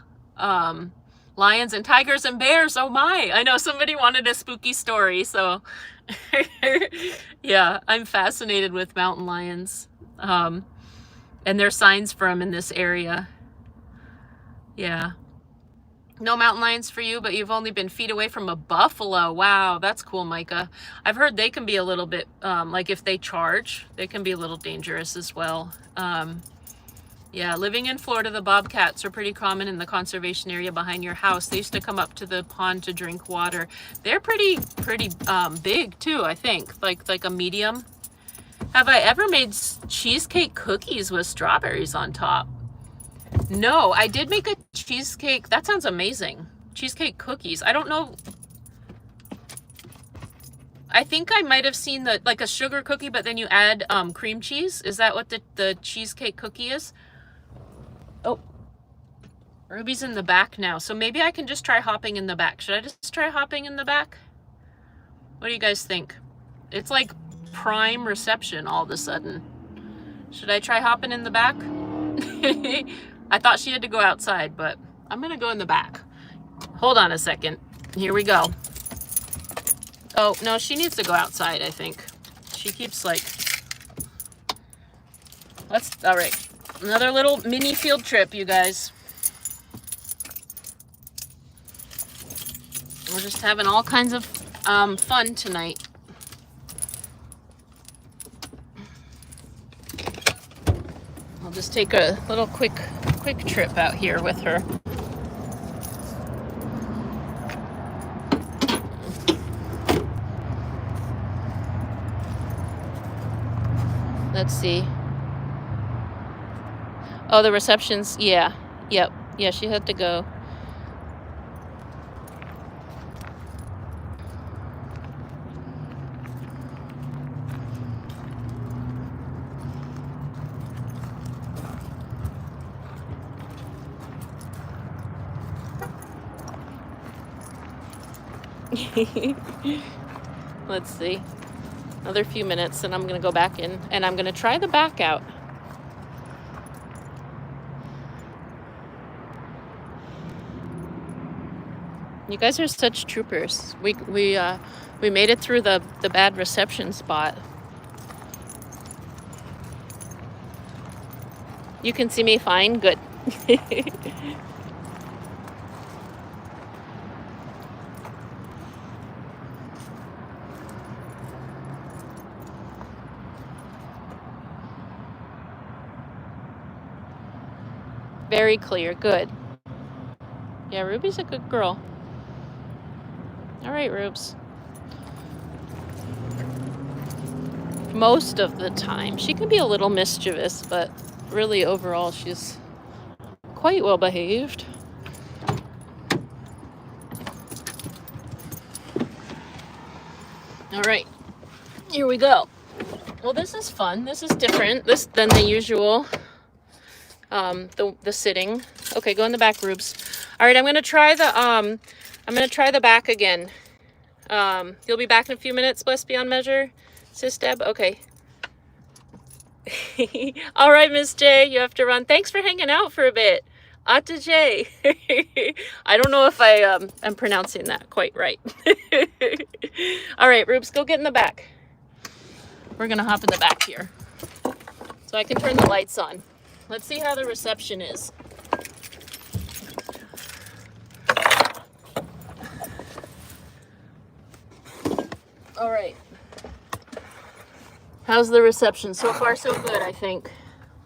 Lions and tigers and bears. Oh my, I know somebody wanted a spooky story, so yeah, I'm fascinated with mountain lions. And there's signs for them in this area. Yeah. No mountain lions for you, but you've only been feet away from a buffalo. Wow, that's cool, Micah. I've heard they can be a little bit, like if they charge, they can be a little dangerous as well. Yeah, living in Florida, the bobcats are pretty common in the conservation area behind your house. They used to come up to the pond to drink water. They're pretty big too, I think, like a medium. Have I ever made cheesecake cookies with strawberries on top? No, I did make a cheesecake. That sounds amazing. Cheesecake cookies. I don't know. I think I might have seen like a sugar cookie, but then you add cream cheese. Is that what the cheesecake cookie is? Oh, Ruby's in the back now. So maybe I can just try hopping in the back. Should I just try hopping in the back? What do you guys think? It's like prime reception all of a sudden. Should I try hopping in the back? I thought she had to go outside, but I'm going to go in the back. Hold on a second. Here we go. Oh, no, she needs to go outside, I think. She keeps like... all right. Another little mini field trip, you guys. We're just having all kinds of fun tonight. I'll just take a little quick trip out here with her. Let's see. Oh, the reception's, yeah. Yep. Yeah, she had to go. Let's see. Another few minutes and I'm going to go back in and I'm going to try the back out. You guys are such troopers. We made it through the bad reception spot. You can see me fine? Good. Very clear. Good. Yeah, Ruby's a good girl. All right, Rubes. Most of the time. She can be a little mischievous, but really overall she's quite well behaved. All right, here we go. Well, this is fun. This is different than the usual. The sitting. Okay, go in the back, Rubes. All right, I'm gonna try the back again. You'll be back in a few minutes. Blessed beyond measure, Sis Deb. Okay. All right, Miss J, you have to run. Thanks for hanging out for a bit. Ata J. I don't know if I'm pronouncing that quite right. All right, Rubes, go get in the back. We're gonna hop in the back here so I can turn the lights on. Let's see how the reception is. All right. How's the reception? So far, so good, I think.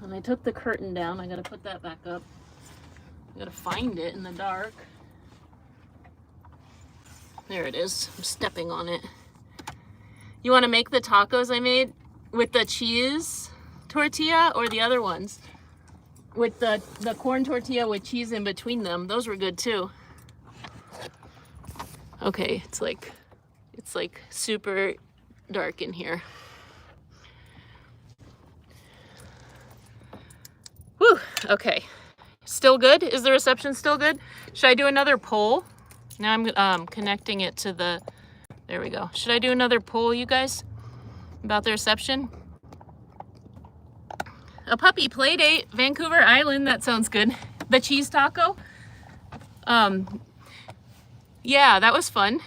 And I took the curtain down. I gotta put that back up. I gotta find it in the dark. There it is. I'm stepping on it. You want to make the tacos I made with the cheese tortilla or the other ones? With the corn tortilla with cheese in between them. Those were good too. Okay, it's like super dark in here. Whew, okay. Still good? Is the reception still good? Should I do another poll? Now I'm connecting it to the, there we go. Should I do another poll, you guys, about the reception? A puppy play date, Vancouver Island, that sounds good. The cheese taco? Yeah, that was fun.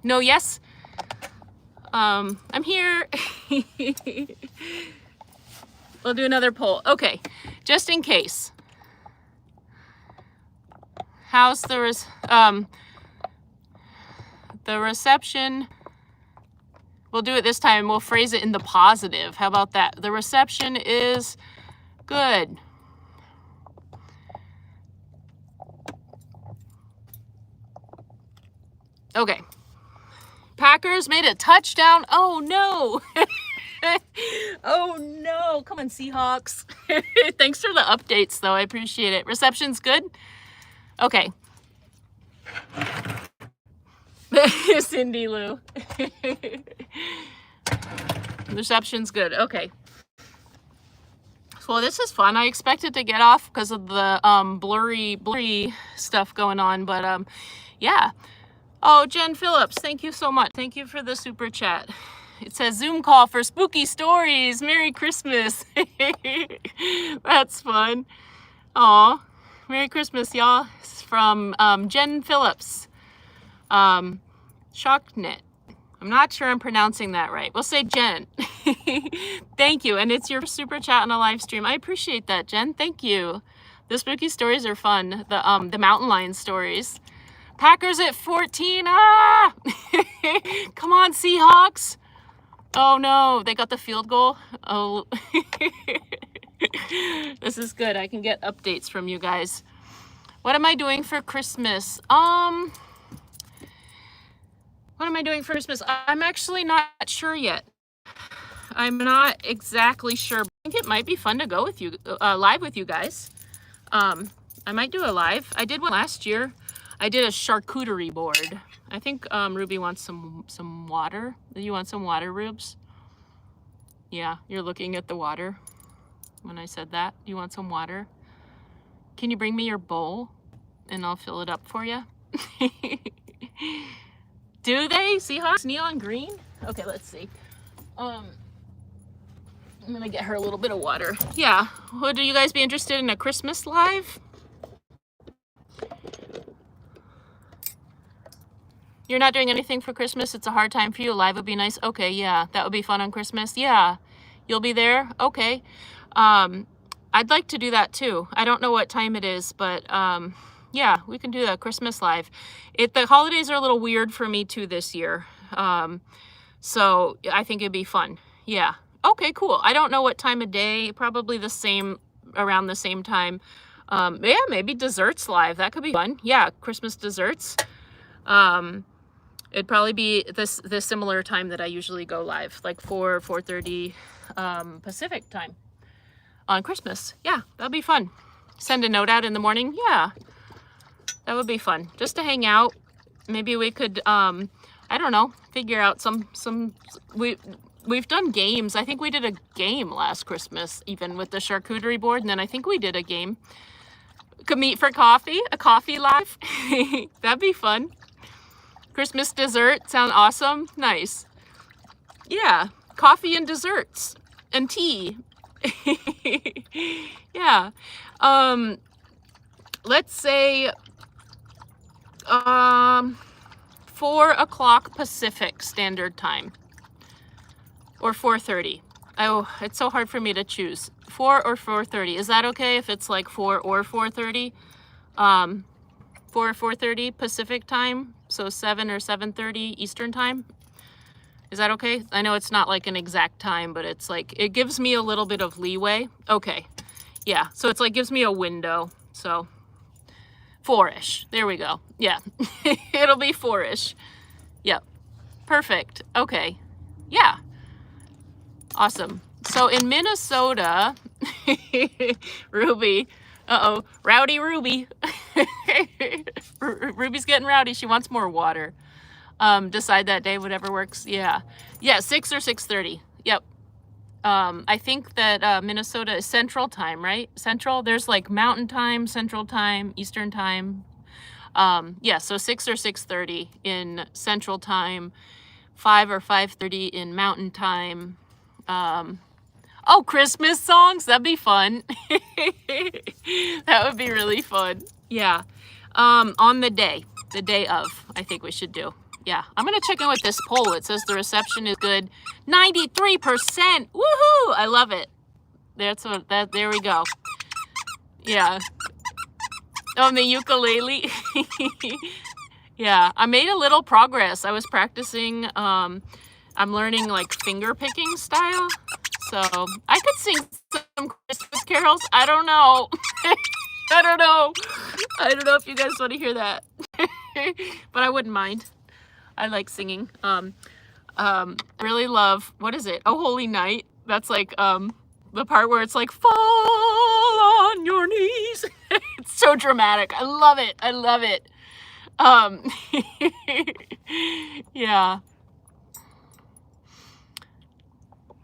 No, yes? I'm here. We'll do another poll. Okay, just in case. How's the reception? We'll do it this time. We'll phrase it in the positive. How about that? The reception is good. Okay. Packers made a touchdown. Oh, no. Oh, no. Come on, Seahawks. Thanks for the updates, though. I appreciate it. Reception's good? Okay. Cindy Lou. Reception's good. Okay. Well, this is fun. I expected to get off because of the blurry stuff going on, but yeah. Oh, Jen Phillips, thank you so much. Thank you for the super chat. It says Zoom call for spooky stories. Merry Christmas. That's fun. Aw, Merry Christmas, y'all. It's from Jen Phillips. Shocknet. I'm not sure I'm pronouncing that right. We'll say Jen. Thank you. And it's your super chat on a live stream. I appreciate that, Jen. Thank you. The spooky stories are fun. The mountain lion stories. Packers at 14. Ah! Come on, Seahawks. Oh no, they got the field goal. Oh. This is good. I can get updates from you guys. What am I doing for Christmas? What am I doing for Christmas? I'm actually not sure yet. I'm not exactly sure. I think it might be fun to go with you, live with you guys. I might do a live. I did one last year. I did a charcuterie board. I think Ruby wants some water. You want some water, Rubes? Yeah, you're looking at the water when I said that. You want some water? Can you bring me your bowl and I'll fill it up for you? Do they? Seahawks neon green? Okay, let's see. I'm gonna get her a little bit of water. Yeah, would you guys be interested in a Christmas live? You're not doing anything for Christmas? It's a hard time for you. Live would be nice. Okay, yeah, that would be fun on Christmas. Yeah, you'll be there? Okay. I'd like to do that too. I don't know what time it is, but yeah, we can do a Christmas live. The holidays are a little weird for me too this year. So I think it'd be fun. Yeah. Okay, cool. I don't know what time of day, probably the same, around the same time. Yeah, maybe desserts live. That could be fun. Yeah, Christmas desserts. It'd probably be the similar time that I usually go live, like 4:30 Pacific time on Christmas. Yeah, that'd be fun. Send a note out in the morning. Yeah, that would be fun. Just to hang out. Maybe we could, I don't know, figure out we've done games. I think we did a game last Christmas, even with the charcuterie board, and then I think we did a game. Could meet for coffee, a coffee live. That'd be fun. Christmas dessert, sound awesome? Nice. Yeah, coffee and desserts and tea. Yeah. Let's say 4 o'clock Pacific Standard Time or 4:30. Oh, it's so hard for me to choose. 4 or 4:30. Is that okay if it's like 4 or 4:30? 4 or 4:30 Pacific time, so 7 or 7:30 Eastern time. Is that okay? I know it's not like an exact time, but it's like, it gives me a little bit of leeway. Okay, yeah, so it's like gives me a window, so 4-ish, there we go. Yeah, it'll be 4-ish. Yep, perfect, okay, yeah, awesome. So in Minnesota, Ruby, uh-oh, rowdy Ruby. Ruby's getting rowdy. She wants more water. Decide that day, whatever works. Yeah. Yeah, 6 or 6:30. Yep. I think that Minnesota is Central Time, right? Central. There's like Mountain Time, Central Time, Eastern Time. Yeah, so 6 or 6:30 in Central Time, 5 or 5:30 in Mountain Time. Oh, Christmas songs, that'd be fun. That would be really fun. Yeah. On the day of, I think we should do. Yeah, I'm gonna check in with this poll. It says the reception is good. 93%. Woohoo! I love it. There we go. Yeah. On the ukulele. Yeah, I made a little progress. I was practicing. I'm learning like finger picking style. So I could sing some Christmas carols. I don't know. I don't know. I don't know if you guys want to hear that. But I wouldn't mind. I like singing. Really love, what is it? Oh, Holy Night. That's like the part where it's like, fall on your knees. It's so dramatic. I love it. I love it. Yeah.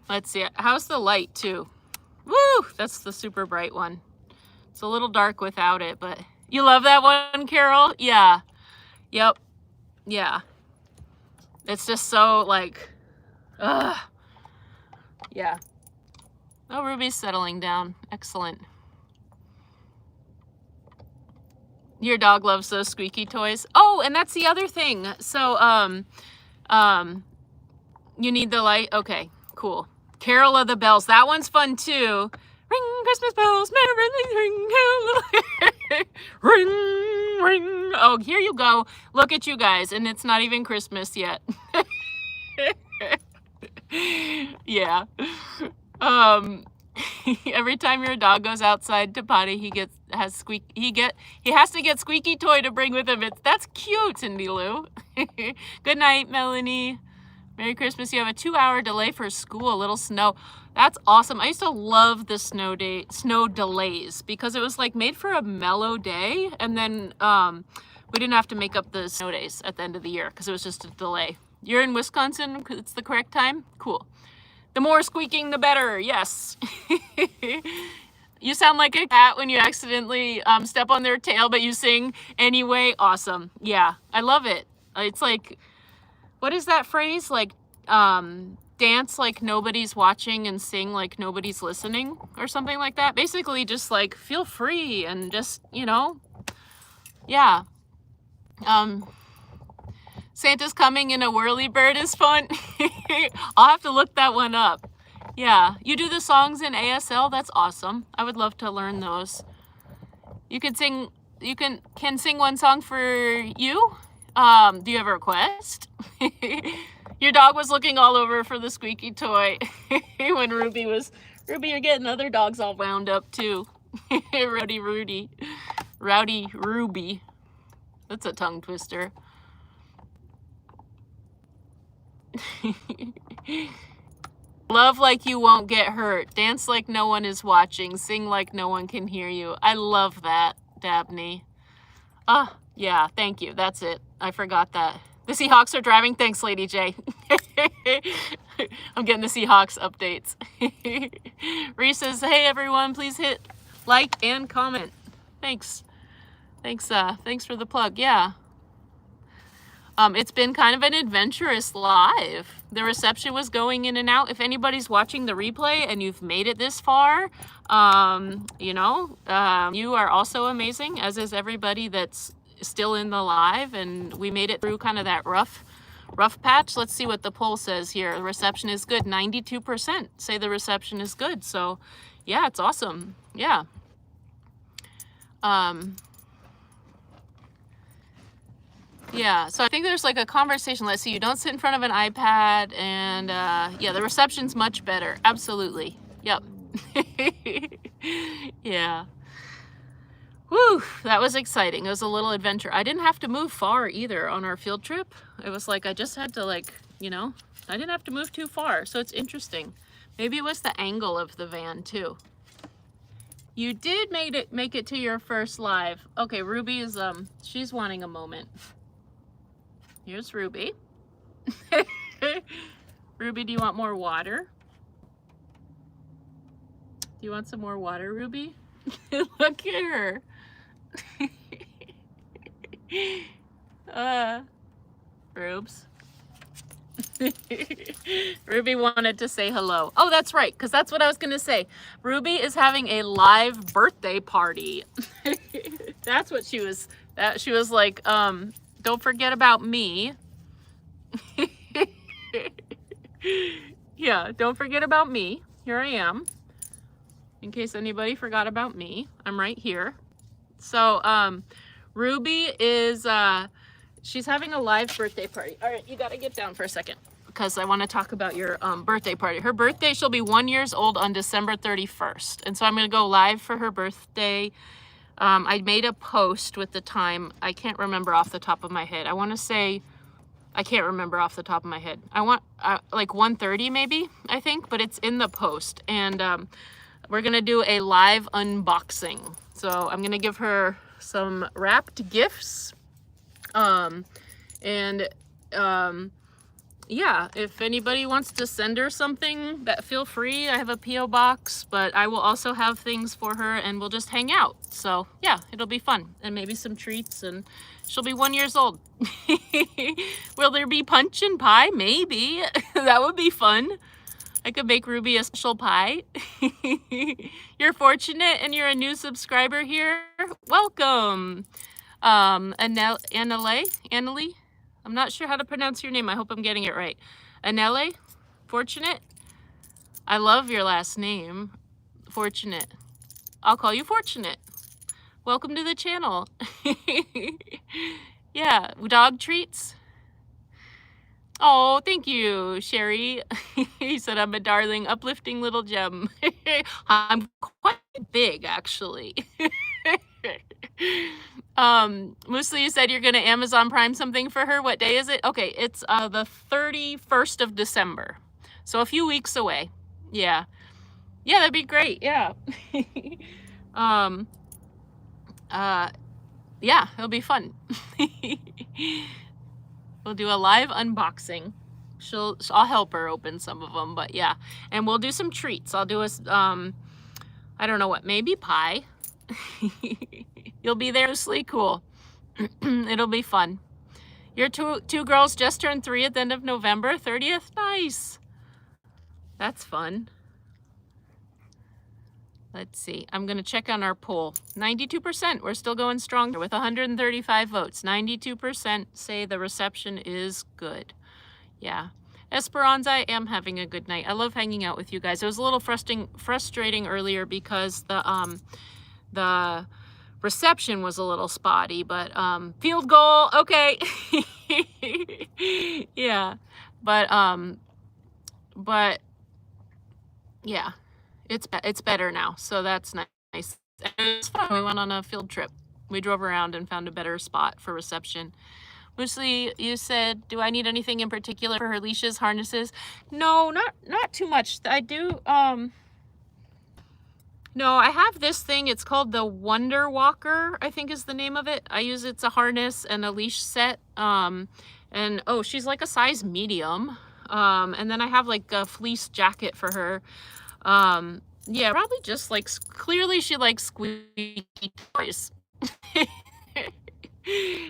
Let's see. How's the light too? Woo! That's the super bright one. It's a little dark without it, but you love that one, Carol? Yeah. Yep. Yeah. It's just so like, yeah. Oh, Ruby's settling down. Excellent. Your dog loves those squeaky toys. Oh, and that's the other thing. So, you need the light? Okay, cool. Carol of the Bells. That one's fun too. Ring, Christmas bells, merrily ring, ring, ring. Oh, here you go. Look at you guys, and it's not even Christmas yet. Yeah. Every time your dog goes outside to potty, he has to get squeaky toy to bring with him. That's cute, Cindy Lou. Good night, Melanie. Merry Christmas. You have a 2-hour delay for school, a little snow. That's awesome. I used to love the snow delays because it was like made for a mellow day, and then we didn't have to make up the snow days at the end of the year because it was just a delay. You're in Wisconsin? It's the correct time? Cool. The more squeaking, the better. Yes. You sound like a cat when you accidentally step on their tail, but you sing anyway. Awesome. Yeah, I love it. It's like, what is that phrase? Like, dance like nobody's watching and sing like nobody's listening or something like that. Basically, just like feel free and just, you know, yeah. Santa's coming in a whirly bird is fun. I'll have to look that one up. Yeah, you do the songs in ASL. That's awesome. I would love to learn those. You can sing. You can sing one song for you. Do you have a request? Your dog was looking all over for the squeaky toy when Ruby, you're getting other dogs all wound up too. Rowdy Ruby. That's a tongue twister. Love like you won't get hurt. Dance like no one is watching. Sing like no one can hear you. I love that, Dabney. Yeah, thank you. That's it. I forgot that. The Seahawks are driving. Thanks, Lady J. I'm getting the Seahawks updates. Reese says, hey, everyone, please hit like and comment. Thanks. Thanks for the plug. Yeah. It's been kind of an adventurous live. The reception was going in and out. If anybody's watching the replay and you've made it this far, you know, you are also amazing, as is everybody that's still in the live. And we made it through kind of that rough patch. Let's see what the poll says here. The reception is good. 92% say the reception is good. So yeah, it's awesome. Yeah. Yeah, so I think there's like a conversation. Let's see, you don't sit in front of an iPad, and yeah, the reception's much better. Absolutely. Yep. Yeah. Whew, that was exciting. It was a little adventure. I didn't have to move far either on our field trip. It was like I just had to, like, you know, I didn't have to move too far. So it's interesting. Maybe it was the angle of the van too. You did make it to your first live. Okay, Ruby is she's wanting a moment. Here's Ruby. Ruby, do you want more water? Do you want some more water, Ruby? Look at her. Rubes. Ruby wanted to say hello. Oh, that's right, because that's what I was going to say. Ruby is having a live birthday party. That's what she was. She was like, don't forget about me. Yeah, don't forget about me. Here I am. In case anybody forgot about me, I'm right here. So, Ruby is, she's having a live birthday party. All right, you got to get down for a second because I want to talk about your birthday party. Her birthday, she'll be 1 year old on December 31st. And so I'm going to go live for her birthday. I made a post with the time. I can't remember off the top of my head. I want to say, I can't remember off the top of my head. I want like 1:30 maybe, I think, but it's in the post. And we're going to do a live unboxing. So I'm going to give her some wrapped gifts. Yeah, if anybody wants to send her something, that feel free. I have a P.O. box, but I will also have things for her and we'll just hang out. So yeah, it'll be fun and maybe some treats, and she'll be 1 year old. Will there be punch and pie? Maybe. That would be fun. I could make Ruby a special pie. You're fortunate and you're a new subscriber here. Welcome. Annalie? I'm not sure how to pronounce your name. I hope I'm getting it right. Anele? Fortunate? I love your last name. Fortunate. I'll call you Fortunate. Welcome to the channel. Yeah, dog treats. Oh, thank you, Sherry. He said I'm a darling, uplifting little gem. I'm quite big, actually. Mostly you said you're gonna Amazon Prime something for her. What day is it? Okay, it's the 31st of December. So a few weeks away. Yeah. Yeah, that'd be great. Yeah. um yeah, it'll be fun. We'll do a live unboxing. I'll help her open some of them, but yeah. And we'll do some treats. I'll do a I don't know what, maybe pie. You'll be there, mostly cool. It'll be fun. Your two girls just turned 3 at the end of November 30th. Nice. That's fun. Let's see. I'm going to check on our poll. 92%. We're still going strong with 135 votes. 92% say the reception is good. Yeah. Esperanza, I am having a good night. I love hanging out with you guys. It was a little frustrating earlier because the reception was a little spotty, but field goal, okay. Yeah. But yeah, it's better now, so that's nice. It was fun. We went on a field trip. We drove around and found a better spot for reception. Mostly, you said, do I need anything in particular for her leashes, harnesses? No, not too much. I do, no, I have this thing. It's called the Wonder Walker, I think is the name of it. I use it's a harness and a leash set. And oh, she's like a size medium. And then I have like a fleece jacket for her. Yeah, probably just like, clearly she likes squeaky toys.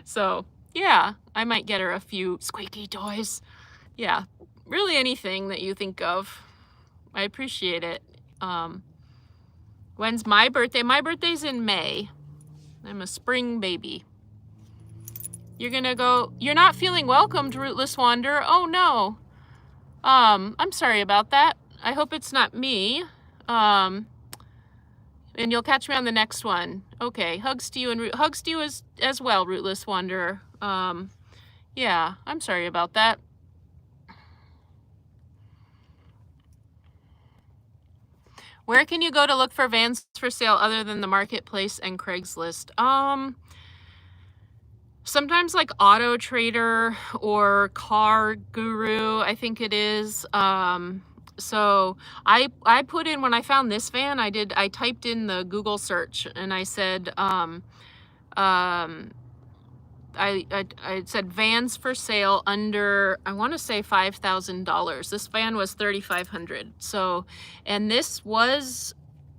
So yeah, I might get her a few squeaky toys. Yeah, really anything that you think of. I appreciate it. When's my birthday? My birthday's in May. I'm a spring baby. You're gonna go, you're not feeling welcomed, Rootless Wanderer. Oh no. I'm sorry about that. I hope it's not me. And you'll catch me on the next one. Okay, hugs to you and hugs to you as well, Rootless Wanderer. Yeah, I'm sorry about that. Where can you go to look for vans for sale other than the marketplace and Craigslist? Sometimes like Auto Trader or Car Guru, I think it is. So I put in, when I found this van, I typed in the Google search and I said, I said vans for sale under, I want to say $5,000. This van was $3,500. So, and this was,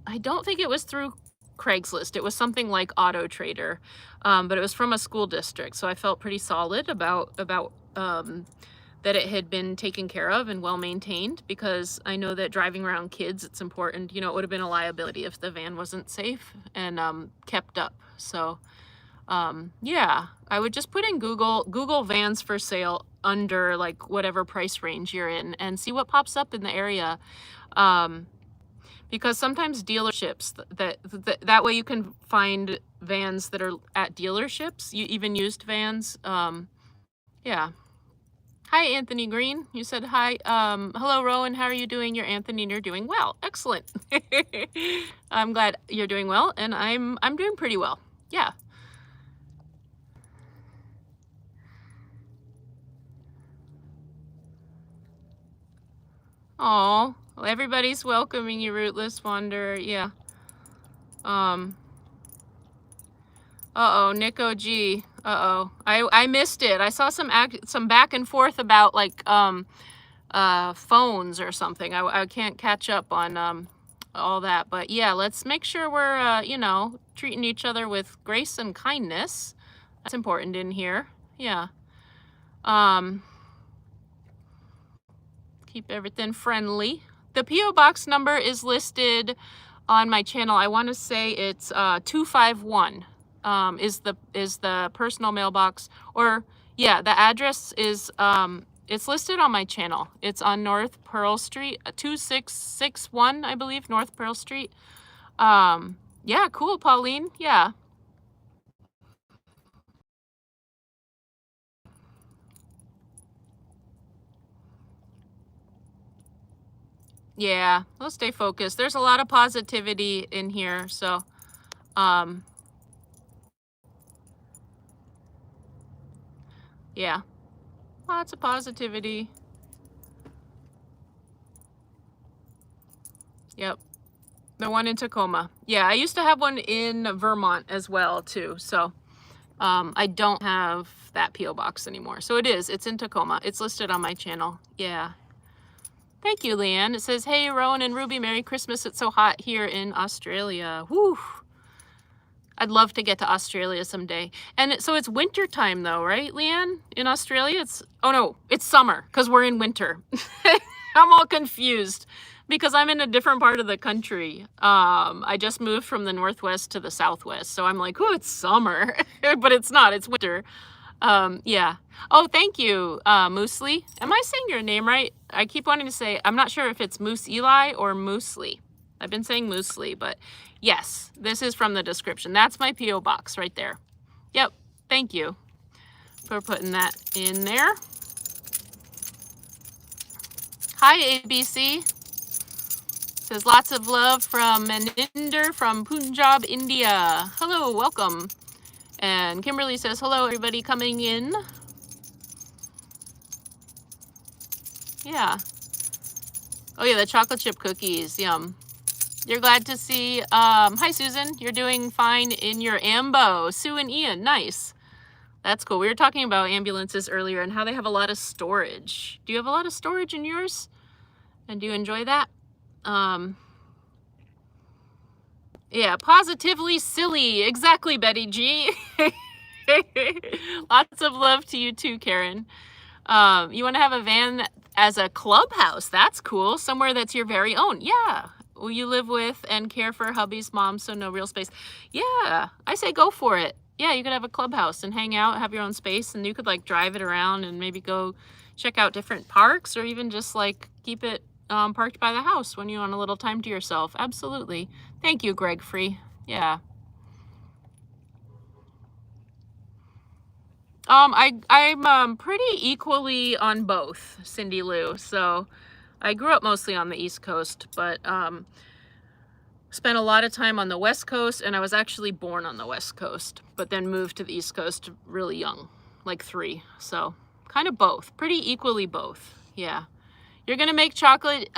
I don't think it was through Craigslist. It was something like Auto Trader, but it was from a school district. So I felt pretty solid about that it had been taken care of and well maintained, because I know that driving around kids, it's important. You know, it would have been a liability if the van wasn't safe and kept up. So yeah, I would just put in Google vans for sale under like whatever price range you're in and see what pops up in the area. Because sometimes dealerships, that way you can find vans that are at dealerships, even used vans. Yeah. Hi, Anthony Green. You said hi. Hello, Rowan. How are you doing? You're Anthony and you're doing well. Excellent. I'm glad you're doing well, and I'm doing pretty well. Yeah. Oh, well, everybody's welcoming you, Rootless Wanderer. Yeah. Uh-oh, Nick OG. Uh-oh. I missed it. I saw some back and forth about like phones or something. I can't catch up on all that. But yeah, let's make sure we're you know, treating each other with grace and kindness. That's important in here. Yeah. Keep everything friendly. The P.O. Box number is listed on my channel. I want to say it's 251 is the personal mailbox, or yeah, the address is it's listed on my channel. It's on North Pearl Street, 2661, I believe, North Pearl Street. Yeah, cool, Pauline. Yeah. Yeah, we'll stay focused. There's a lot of positivity in here, so Yeah, lots of positivity. Yep. The one in Tacoma. Yeah, I used to have one in Vermont as well, too. So I don't have that P.O. box anymore. So it's in Tacoma. It's listed on my channel. Yeah. Thank you, Leanne. It says, hey, Rowan and Ruby, Merry Christmas. It's so hot here in Australia. Whew. I'd love to get to Australia someday. And so it's winter time though, right, Leanne? In Australia, oh no, it's summer because we're in winter. I'm all confused because I'm in a different part of the country. I just moved from the Northwest to the Southwest. So I'm like, oh, it's summer, but it's not, it's winter. Yeah. Oh, thank you, Moosely. Am I saying your name right? I keep wanting to say, I'm not sure if it's Moose Eli or Moosely. I've been saying Moosely, but yes, this is from the description. That's my P.O. box right there. Yep. Thank you for putting that in there. Hi, ABC. Says lots of love from Maninder from Punjab, India. Hello, welcome. And Kimberly says, hello, everybody coming in. Yeah. Oh, yeah, the chocolate chip cookies. Yum. You're glad to see. Hi, Susan. You're doing fine in your ambo. Sue and Ian. Nice. That's cool. We were talking about ambulances earlier and how they have a lot of storage. Do you have a lot of storage in yours? And do you enjoy that? Yeah, positively silly. Exactly, Betty G. Lots of love to you too, Karen. You want to have a van as a clubhouse? That's cool. Somewhere that's your very own. Yeah. Will you live with and care for hubby's mom, so no real space? Yeah, I say go for it. Yeah, you could have a clubhouse and hang out, have your own space, and you could like drive it around and maybe go check out different parks or even just like keep it parked by the house when you want a little time to yourself. Absolutely. Thank you, Greg Free. Yeah. I'm pretty equally on both, Cindy Lou. So I grew up mostly on the East Coast, but spent a lot of time on the West Coast, and I was actually born on the West Coast, but then moved to the East Coast really young, like 3. So kind of both, pretty equally both. Yeah. You're gonna make chocolate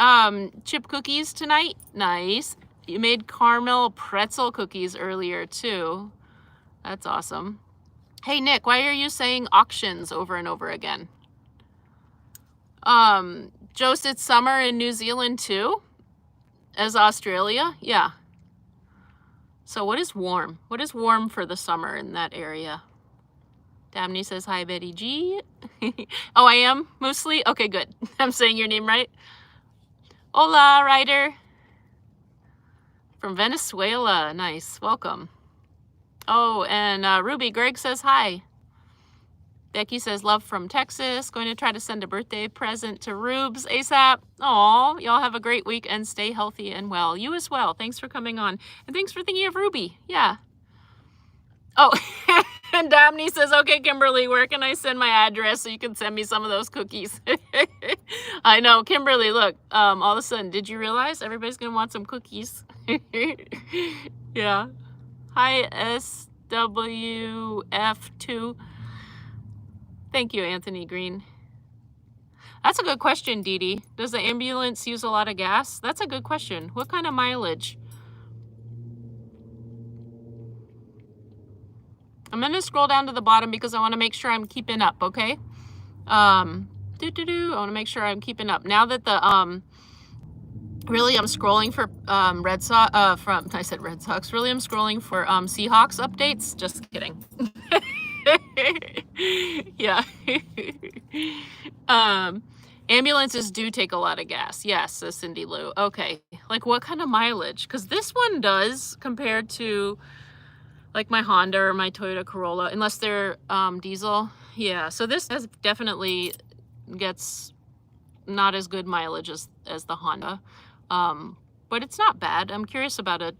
chip cookies tonight? Nice. You made caramel pretzel cookies earlier too. That's awesome. Hey, Nick, why are you saying auctions over and over again? Jost, it's summer in New Zealand too? As Australia? Yeah. So what is warm? What is warm for the summer in that area? Damney says, hi, Betty G. Oh, I am? Mostly? Okay, good. I'm saying your name right. Hola, Ryder. From Venezuela. Nice. Welcome. Oh, and Ruby, Greg says hi. Becky says, love from Texas. Going to try to send a birthday present to Rubes ASAP. Aw, y'all have a great week and stay healthy and well. You as well. Thanks for coming on. And thanks for thinking of Ruby. Yeah. Oh, and Damney says, okay, Kimberly, where can I send my address so you can send me some of those cookies? I know, Kimberly, look, all of a sudden, did you realize everybody's going to want some cookies? Yeah. Hi, SWF2. Thank you, Anthony Green. That's a good question, Dee Dee. Does the ambulance use a lot of gas? That's a good question. What kind of mileage? I'm going to scroll down to the bottom because I want to make sure I'm keeping up, okay? I want to make sure I'm keeping up. Now that the, really I'm scrolling for Red Sox, I said Red Sox. Really I'm scrolling for Seahawks updates. Just kidding. Yeah. Ambulances do take a lot of gas. Yes, says Cindy Lou. Okay. Like what kind of mileage? Because this one does compared to like my Honda or my Toyota Corolla, unless they're diesel. Yeah, so this has definitely gets not as good mileage as the Honda, but it's not bad. I'm curious about a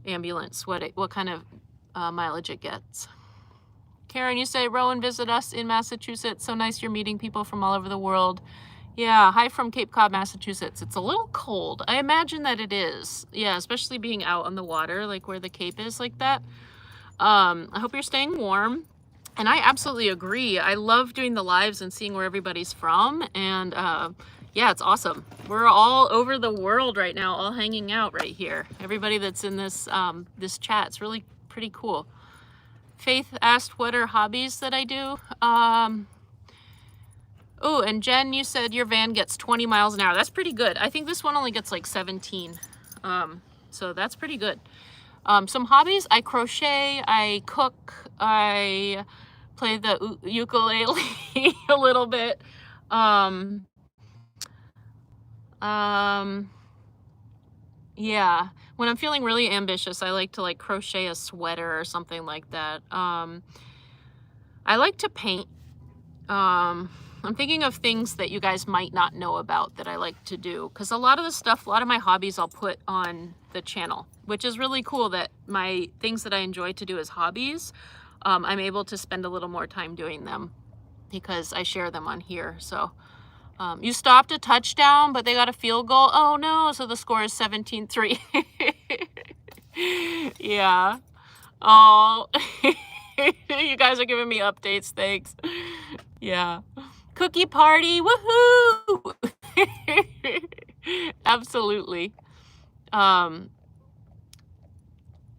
ambulance, what kind of mileage it gets. Karen, you say, Rowan, visit us in Massachusetts. So nice you're meeting people from all over the world. Yeah, hi from Cape Cod, Massachusetts. It's a little cold. I imagine that it is. Yeah, especially being out on the water, like where the Cape is like that. I hope you're staying warm. And I absolutely agree. I love doing the lives and seeing where everybody's from. And yeah, it's awesome. We're all over the world right now, all hanging out right here. Everybody that's in this this chat, it's really pretty cool. Faith asked, what are hobbies that I do? Oh, and Jen, you said your van gets 20 miles an hour. That's pretty good. I think this one only gets like 17. So that's pretty good. Some hobbies, I crochet, I cook, I play the ukulele a little bit. Yeah, when I'm feeling really ambitious, I like to like crochet a sweater or something like that. I like to paint. I'm thinking of things that you guys might not know about that I like to do, because a lot of the stuff, a lot of my hobbies I'll put on the channel, which is really cool that my things that I enjoy to do as hobbies, I'm able to spend a little more time doing them because I share them on here. So you stopped a touchdown, but they got a field goal. Oh no, so the score is 17-3. Yeah. Oh, you guys are giving me updates. Thanks. Yeah. Cookie party. Woohoo! Absolutely.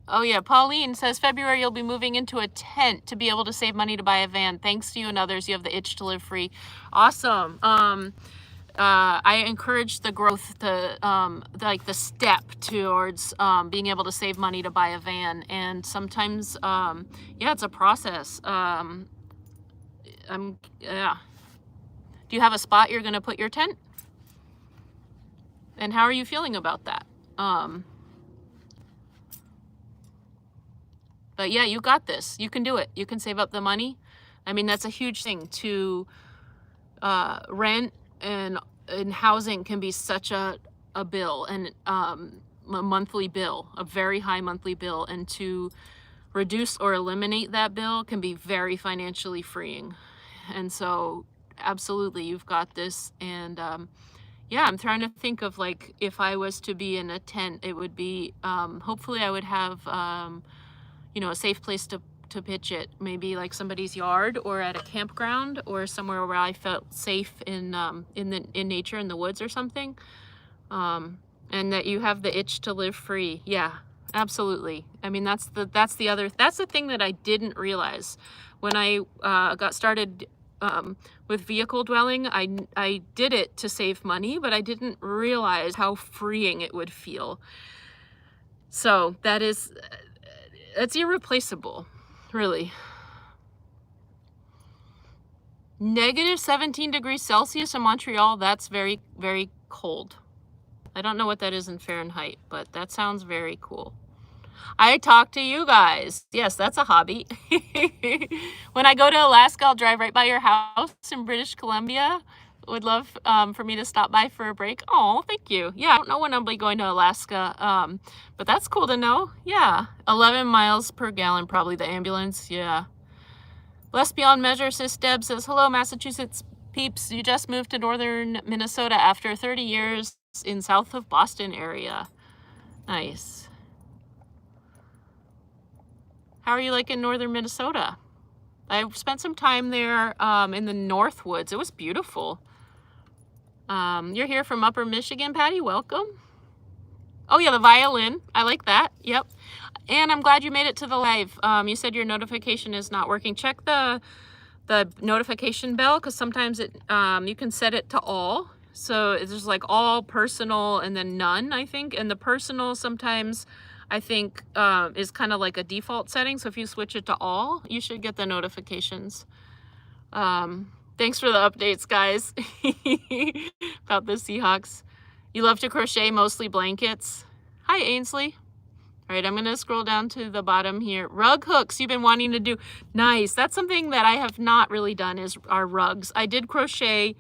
Oh yeah, Pauline says February you'll be moving into a tent to be able to save money to buy a van. Thanks to you and others, you have the itch to live free. Awesome. I encourage the growth to like the step towards being able to save money to buy a van, and sometimes yeah, it's a process. Yeah. Do you have a spot you're gonna put your tent? And how are you feeling about that? But yeah, you got this. You can do it. You can save up the money. I mean, that's a huge thing. To rent and housing can be such a bill, and a monthly bill, a very high monthly bill. And to reduce or eliminate that bill can be very financially freeing. And so absolutely, you've got this. And yeah, I'm trying to think of like, if I was to be in a tent, it would be, hopefully I would have, you know, a safe place to pitch it, maybe like somebody's yard or at a campground or somewhere where I felt safe in nature, in the woods or something. And that you have the itch to live free. Yeah, absolutely. I mean, that's the thing that I didn't realize when I got started with vehicle dwelling. I did it to save money, but I didn't realize how freeing it would feel. So that's irreplaceable, really. Negative 17 degrees Celsius in Montreal, that's very, very cold. I don't know what that is in Fahrenheit, but that sounds very cool. I talk to you guys. Yes, that's a hobby. When I go to Alaska, I'll drive right by your house in British Columbia. Would love for me to stop by for a break. Oh, thank you. Yeah, I don't know when I'll be going to Alaska, but that's cool to know. Yeah, 11 miles per gallon, probably the ambulance. Yeah. Blessed Beyond Measure, Sis Deb says, hello, Massachusetts peeps. You just moved to northern Minnesota after 30 years in south of Boston area. Nice. How are you liking northern Minnesota? I spent some time there in the North Woods. It was beautiful. You're here from Upper Michigan, Patty. Welcome. Oh yeah, the violin. I like that. Yep. And I'm glad you made it to the live. You said your notification is not working. Check the notification bell, because sometimes it you can set it to all. So it's just like all, personal, and then none, I think. And the personal sometimes I think is kind of like a default setting. So if you switch it to all, you should get the notifications. Thanks for the updates, guys, about the Seahawks. You love to crochet, mostly blankets. Hi, Ainsley. All right, I'm going to scroll down to the bottom here. Rug hooks you've been wanting to do. Nice. That's something that I have not really done, is our rugs. I did crochet.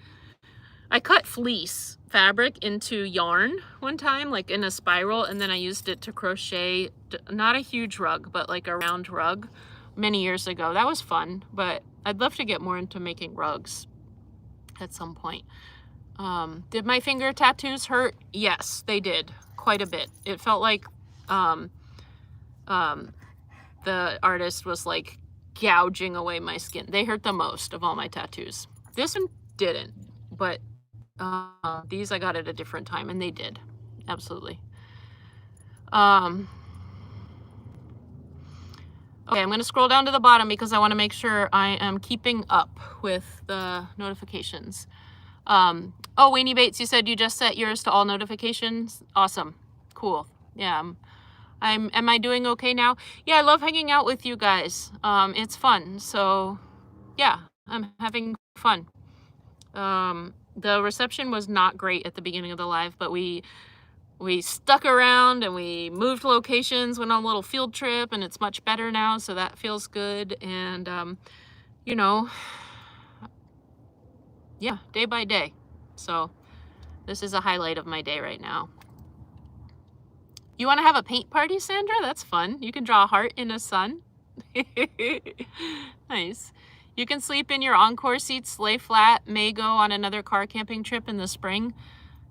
I cut fleece fabric into yarn one time, like in a spiral, and then I used it to crochet, not a huge rug, but like a round rug many years ago. That was fun, but I'd love to get more into making rugs at some point. Did my finger tattoos hurt? Yes, they did, quite a bit. It felt like the artist was like gouging away my skin. They hurt the most of all my tattoos. This one didn't, but these I got at a different time, and they did. Absolutely. Okay, I'm going to scroll down to the bottom because I want to make sure I am keeping up with the notifications. Oh, Weenie Bates, you said you just set yours to all notifications. Awesome. Cool. Yeah. Am I doing okay now? Yeah, I love hanging out with you guys. It's fun. So yeah, I'm having fun. The reception was not great at the beginning of the live, but we stuck around and we moved locations, went on a little field trip, and it's much better now. So that feels good. And, you know, yeah, day by day. So this is a highlight of my day right now. You want to have a paint party, Sandra? That's fun. You can draw a heart in a sun. Nice. You can sleep in your Encore seats, lay flat, may go on another car camping trip in the spring.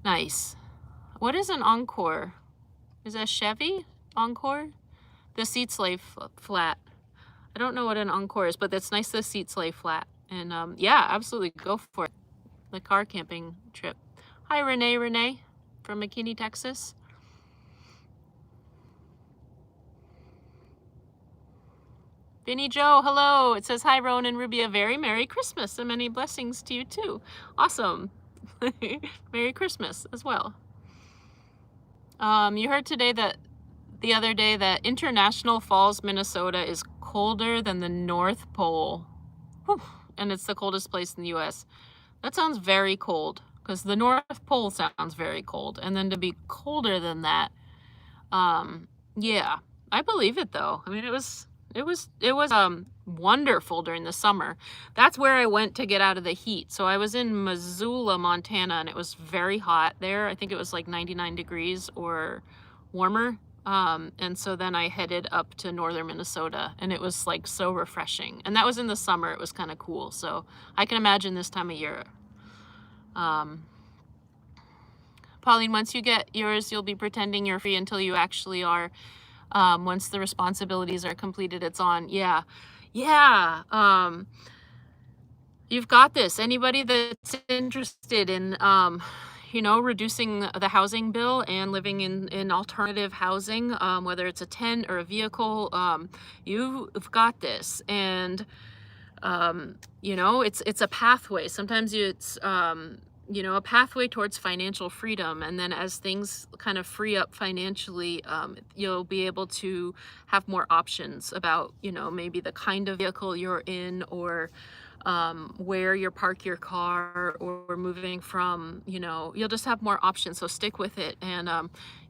Nice. What is an Encore? Is that Chevy Encore? The seats lay flat. I don't know what an Encore is, but it's nice the seats lay flat. And yeah, absolutely, go for it. The car camping trip. Hi, Renee from McKinney, Texas. Vinny Joe, hello. It says, hi, Rowan and Ruby, a very Merry Christmas and many blessings to you too. Awesome. Merry Christmas as well. You heard the other day that International Falls, Minnesota is colder than the North Pole. Whew. And it's the coldest place in the US. That sounds very cold because the North Pole sounds very cold. And then to be colder than that, yeah, I believe it though. I mean, it was wonderful during the summer. That's where I went to get out of the heat. So I was in Missoula, Montana, and it was very hot there. I think it was like 99 degrees or warmer. And so then I headed up to northern Minnesota, and it was like so refreshing. And that was in the summer. It was kind of cool. So I can imagine this time of year. Pauline, once you get yours, you'll be pretending you're free until you actually are. Once the responsibilities are completed, it's on. Yeah. You've got this. Anybody that's interested in, reducing the housing bill and living in alternative housing, whether it's a tent or a vehicle, you've got this. And, it's a pathway. Sometimes it's, a pathway towards financial freedom. And then as things kind of free up financially, you'll be able to have more options about, maybe the kind of vehicle you're in, or where you park your car, or moving from, you'll just have more options. So stick with it. And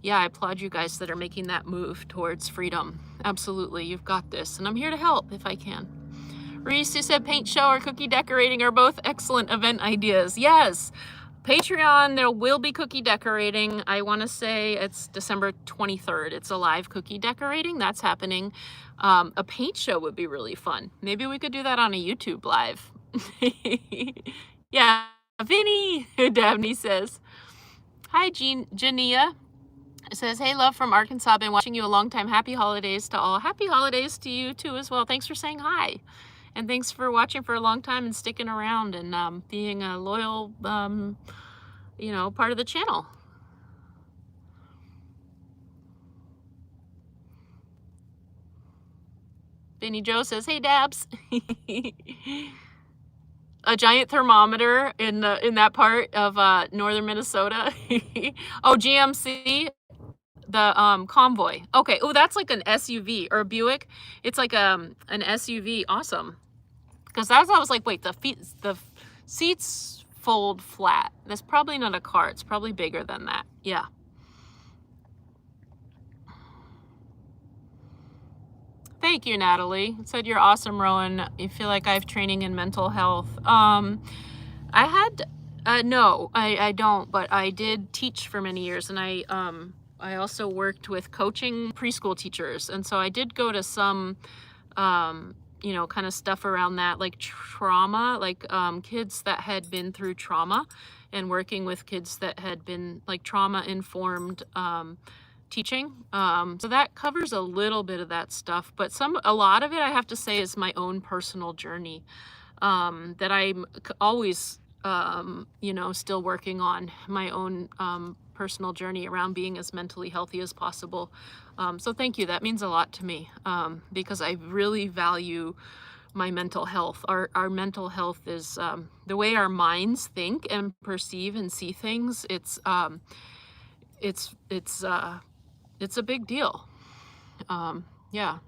yeah, I applaud you guys that are making that move towards freedom. Absolutely. You've got this. And I'm here to help if I can. Reese, you said paint show or cookie decorating are both excellent event ideas. Yes. Patreon, there will be cookie decorating. I want to say it's December 23rd. It's a live cookie decorating. That's happening. A paint show would be really fun. Maybe we could do that on a YouTube live. Yeah. Vinny, Dabney says. Hi, Jania. It says, hey, love from Arkansas. Been watching you a long time. Happy holidays to all. Happy holidays to you too as well. Thanks for saying hi. And thanks for watching for a long time and sticking around and being a loyal, part of the channel. Benny Joe says, hey, Dabs. A giant thermometer in that part of northern Minnesota. Oh, GMC. The Convoy. Okay. Oh, that's like an SUV or a Buick. It's like an SUV. Awesome. Because I was like, wait, the seats fold flat. That's probably not a car. It's probably bigger than that. Yeah. Thank you, Natalie. It said you're awesome, Rowan. You feel like I have training in mental health. I don't, but I did teach for many years, and I also worked with coaching preschool teachers. And so I did go to some, kind of stuff around that, like trauma, like kids that had been through trauma, and working with kids that had been like trauma informed, teaching. So that covers a little bit of that stuff, but a lot of it, I have to say, is my own personal journey, that I'm always, still working on my own, personal journey around being as mentally healthy as possible. So thank you. That means a lot to me, because I really value my mental health. Our mental health is, the way our minds think and perceive and see things. It's it's a big deal. Yeah.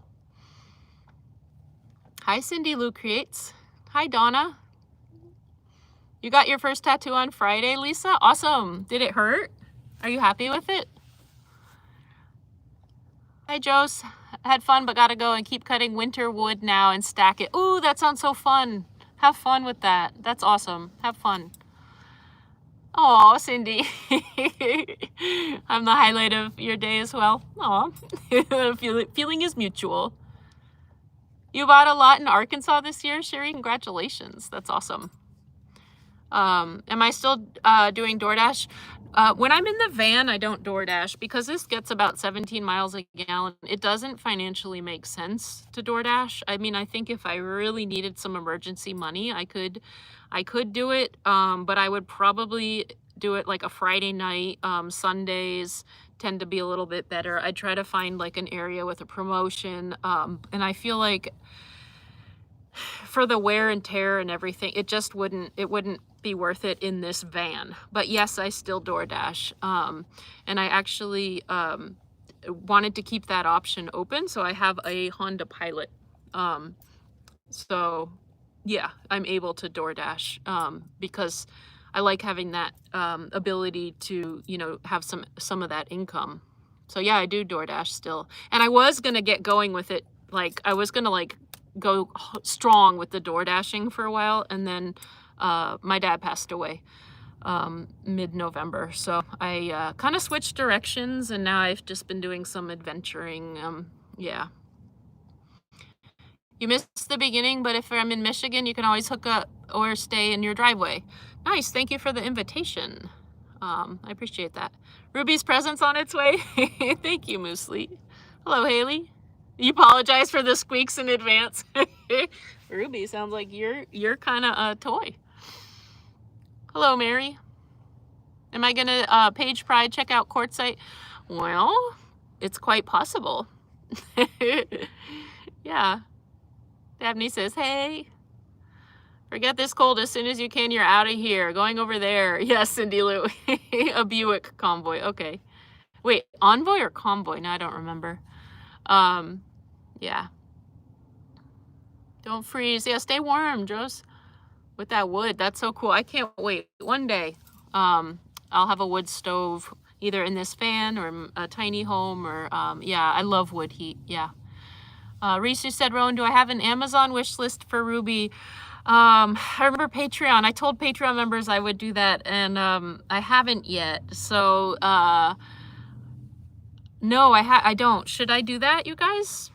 Hi, Cindy Lou Creates. Hi, Donna. You got your first tattoo on Friday, Lisa? Awesome. Did it hurt? Are you happy with it? Hi, Jose. Had fun, but gotta go and keep cutting winter wood now and stack it. Ooh, that sounds so fun. Have fun with that. That's awesome. Have fun. Oh, Cindy. I'm the highlight of your day as well. Aw. Feeling is mutual. You bought a lot in Arkansas this year, Sherry? Congratulations. That's awesome. Am I still doing DoorDash? When I'm in the van, I don't DoorDash because this gets about 17 miles a gallon. It doesn't financially make sense to DoorDash. I mean, I think if I really needed some emergency money, I could do it, but I would probably do it like a Friday night. Sundays tend to be a little bit better. I'd try to find like an area with a promotion, and I feel like for the wear and tear and everything, it wouldn't be worth it in this van. But yes, I still DoorDash. And I actually wanted to keep that option open, so I have a Honda Pilot. So yeah, I'm able to DoorDash because I like having that ability to, have some of that income. So yeah, I do DoorDash still. And I was gonna get going with it. Like I was gonna go strong with the DoorDashing for a while, and then my dad passed away mid-November, so I kind of switched directions, and now I've just been doing some adventuring. Yeah, you missed the beginning, but if I'm in Michigan, you can always hook up or stay in your driveway. Nice. Thank you for the invitation. I appreciate that. Ruby's present's on its way. Thank you, Moosely. Hello, Haley. You apologize for the squeaks in advance. Ruby, sounds like you're kind of a toy. Hello, Mary. Am I gonna page pride check out Quartzite? Well, it's quite possible. Yeah. Dabney says, hey, forget this cold. As soon as you can, you're out of here. Going over there. Yes, Cindy Lou. A Buick convoy. Okay. Wait, envoy or convoy? No, I don't remember. Yeah. Don't freeze. Yeah, stay warm, Joss. With that wood. That's so cool. I can't wait. One day, I'll have a wood stove either in this van or a tiny home or, yeah, I love wood heat. Yeah. Reese said, Rowan, do I have an Amazon wish list for Ruby? I remember Patreon. I told Patreon members I would do that, and I haven't yet. So, no, I don't. Should I do that, you guys?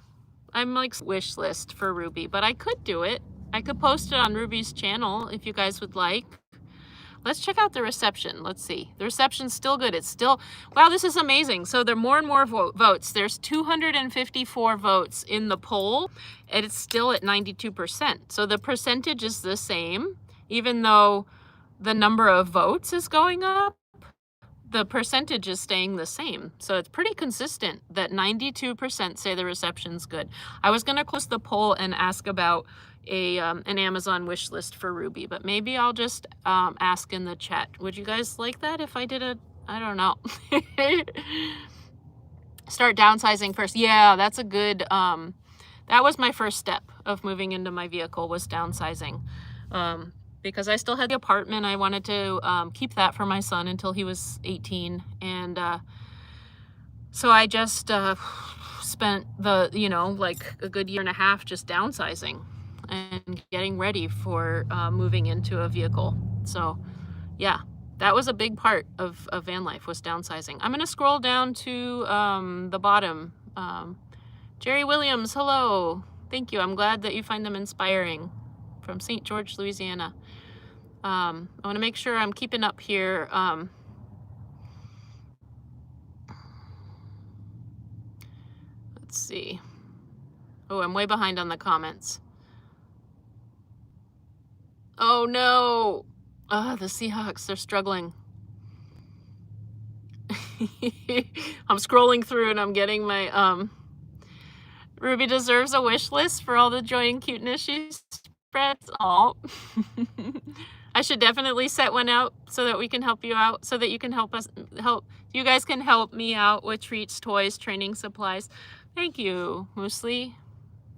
I'm like wish list for Ruby, but I could do it. I could post it on Ruby's channel if you guys would like. Let's check out the reception. Let's see. The reception's still good. It's still, wow, this is amazing. So there are more and more votes. There's 254 votes in the poll, and it's still at 92%. So the percentage is the same, even though the number of votes is going up. The percentage is staying the same. So it's pretty consistent that 92% say the reception's good. I was going to close the poll and ask about an Amazon wish list for Ruby, but maybe I'll just ask in the chat. Would you guys like that if I did I don't know. Start downsizing first. Yeah, that's a good, that was my first step of moving into my vehicle, was downsizing. Because I still had the apartment. I wanted to keep that for my son until he was 18. And so I just spent like a good year and a half just downsizing and getting ready for moving into a vehicle. So yeah, that was a big part of van life, was downsizing. I'm gonna scroll down to the bottom. Jerry Williams, hello. Thank you. I'm glad that you find them inspiring. From St. George, Louisiana. I want to make sure I'm keeping up here. see. Oh, I'm way behind on the comments. Oh no. The Seahawks, they're struggling. I'm scrolling through and I'm getting my Ruby deserves a wish list for all the joy and cuteness she spreads. Oh. I should definitely set one out so that we can help you out, so that you can help you guys can help me out with treats, toys, training supplies. Thank you, Moosely.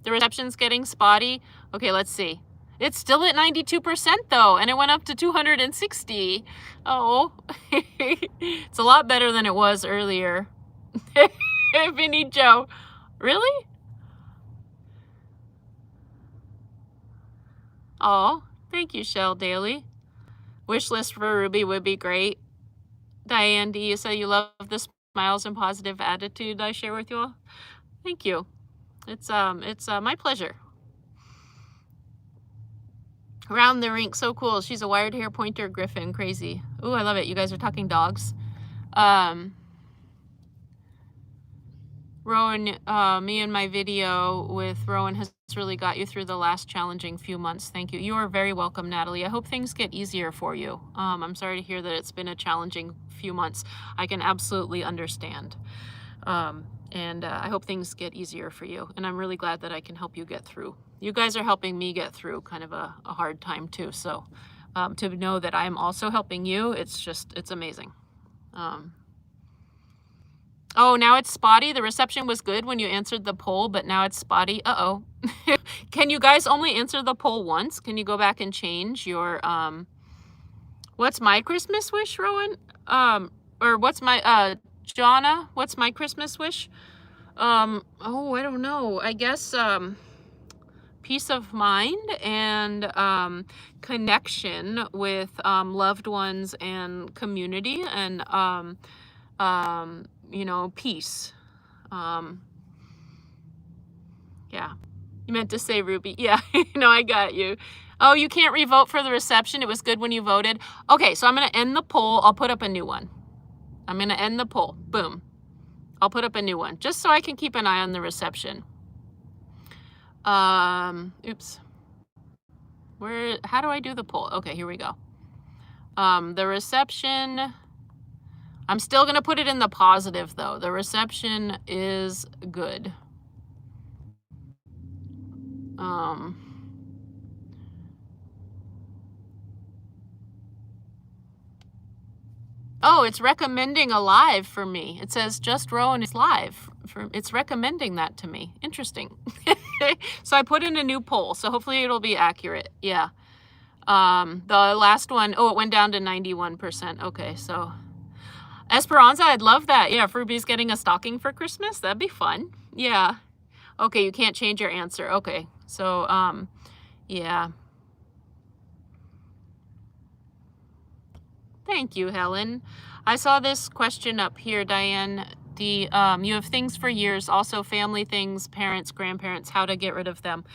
The reception's getting spotty. Okay, let's see. It's still at 92% though, and it went up to 260. Oh, it's a lot better than it was earlier. Vinny Joe, really? Oh, thank you, Shell Daily. Wish list for Ruby would be great. Diane D, you say you love the smiles and positive attitude I share with you all. Thank you. It's my pleasure. Around the rink, so cool. She's a wired hair pointer griffin, crazy. Ooh, I love it. You guys are talking dogs. Rowan, me and my video with Rowan has really got you through the last challenging few months. Thank you. You are very welcome, Natalie. I hope things get easier for you. I'm sorry to hear that it's been a challenging few months. I can absolutely understand. And I hope things get easier for you. And I'm really glad that I can help you get through. You guys are helping me get through kind of a hard time too. So to know that I'm also helping you, it's amazing. Oh, now it's spotty. The reception was good when you answered the poll, but now it's spotty. Uh-oh. Can you guys only answer the poll once? Can you go back and change your, what's my Christmas wish, Rowan? Or what's my, Jonna, what's my Christmas wish? Oh, I don't know. I guess, peace of mind and, connection with, loved ones and community and, you know, peace. Yeah. You meant to say Ruby. Yeah, no, I got you. Oh, you can't revote for the reception. It was good when you voted. Okay, so I'm going to end the poll. I'll put up a new one. I'm going to end the poll. Boom. I'll put up a new one just so I can keep an eye on the reception. Oops. How do I do the poll? Okay, here we go. The reception, I'm still going to put it in the positive though. The reception is good. Oh, it's recommending a live for me. It says just Rowan is live. It's recommending that to me. Interesting. So I put in a new poll, so hopefully it'll be accurate. Yeah. The last one, oh, it went down to 91%. Okay, so Esperanza, I'd love that. Yeah, if Ruby's getting a stocking for Christmas, that'd be fun. Yeah. Okay, you can't change your answer. Okay, so, yeah. Thank you, Helen. I saw this question up here, Diane. You have things for years, also family things, parents, grandparents, how to get rid of them.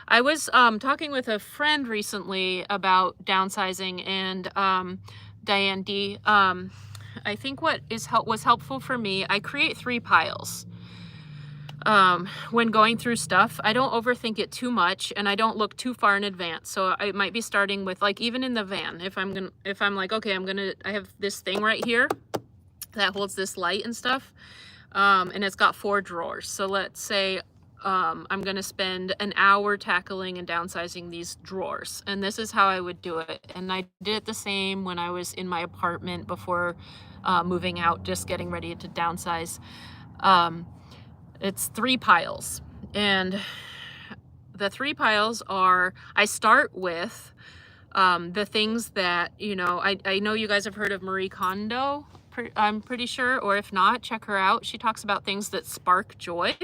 I was talking with a friend recently about downsizing, and Diane D, I think what was helpful for me, I create 3 piles. When going through stuff, I don't overthink it too much, and I don't look too far in advance. So I might be starting with, like, even in the van, if I'm like, okay, I have this thing right here that holds this light and stuff, and it's got 4 drawers. So let's say I'm gonna spend an hour tackling and downsizing these drawers, and this is how I would do it. And I did it the same when I was in my apartment before moving out, just getting ready to downsize. It's 3 piles, and the 3 piles are, I start with the things that, you know, I know you guys have heard of Marie Kondo, I'm pretty sure, or if not, check her out. She talks about things that spark joy.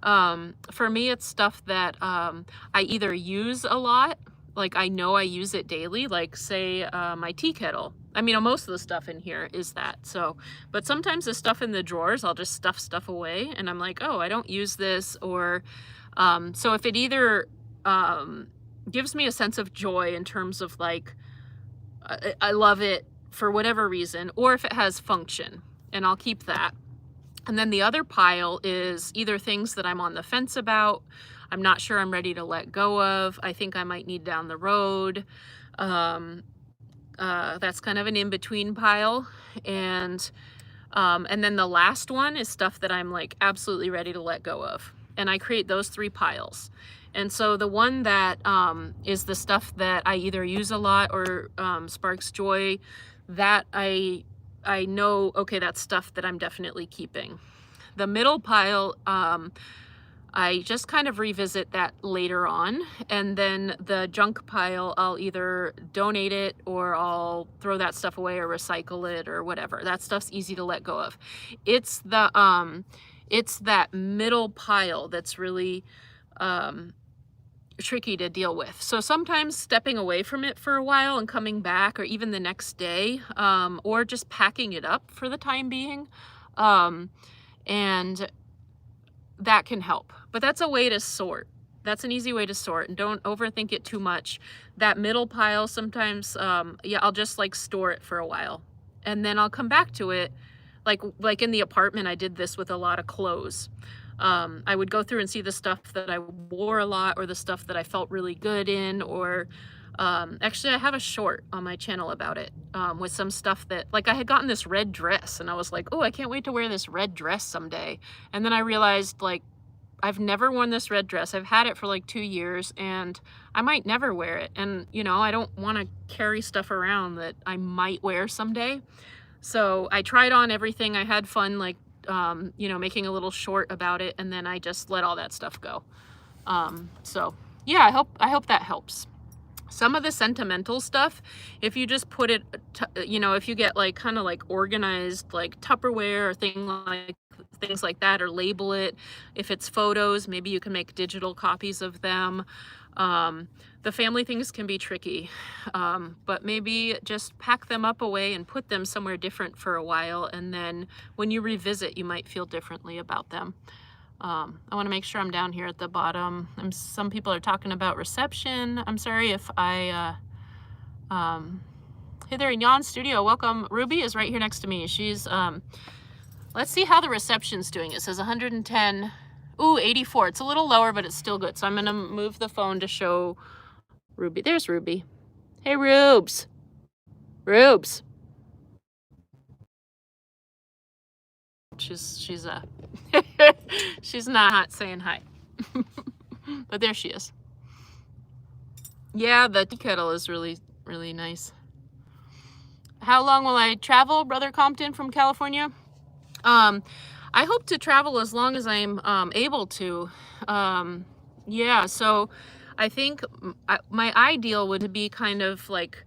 For me, it's stuff that I either use a lot, like I know I use it daily, like say my tea kettle. I mean, most of the stuff in here is that. So, but sometimes the stuff in the drawers, I'll just stuff stuff away, and I'm like, oh, I don't use this, or so if it either gives me a sense of joy in terms of like I love it for whatever reason, or if it has function, and I'll keep that. And then the other pile is either things that I'm on the fence about, I'm not sure I'm ready to let go of, I think I might need down the road. Um, that's kind of an in-between pile. And then the last one is stuff that I'm like absolutely ready to let go of. And I create those 3 piles. And so the one that is the stuff that I either use a lot or sparks joy, that I know, okay, that's stuff that I'm definitely keeping. The middle pile, I just kind of revisit that later on. And then the junk pile, I'll either donate it or I'll throw that stuff away or recycle it or whatever. That stuff's easy to let go of. It's that middle pile that's really tricky to deal with. So sometimes stepping away from it for a while and coming back, or even the next day, or just packing it up for the time being, and that can help. But that's a way to sort. That's an easy way to sort, and don't overthink it too much. That middle pile, sometimes, yeah, I'll just like store it for a while, and then I'll come back to it. Like in the apartment, I did this with a lot of clothes. I would go through and see the stuff that I wore a lot, or the stuff that I felt really good in, or actually I have a short on my channel about it, with some stuff that, like, I had gotten this red dress and I was like, oh, I can't wait to wear this red dress someday. And then I realized, like, I've never worn this red dress. I've had it for like 2 years and I might never wear it. And, you know, I don't want to carry stuff around that I might wear someday. So I tried on everything. I had fun, like, you know, making a little short about it, and then I just let all that stuff go. So yeah, I hope that helps. Some of the sentimental stuff, if you just put it, you know, if you get like kind of like organized, like Tupperware or things like that, or label it. If it's photos, maybe you can make digital copies of them. The family things can be tricky, but maybe just pack them up away and put them somewhere different for a while, and then when you revisit, you might feel differently about them. I want to make sure I'm down here at the bottom. Some people are talking about reception. I'm sorry if I, hey there, Yan Studio, welcome. Ruby is right here next to me. She's, let's see how the reception's doing. It says 110, ooh, 84. It's a little lower, but it's still good. So I'm gonna move the phone to show Ruby. There's Ruby. Hey, Rubes. Rubes. She's she's not saying hi. But there she is. Yeah, the tea kettle is really, really nice. How long will I travel, Brother Compton from California? I hope to travel as long as I'm able to. Yeah, so I think my ideal would be kind of like,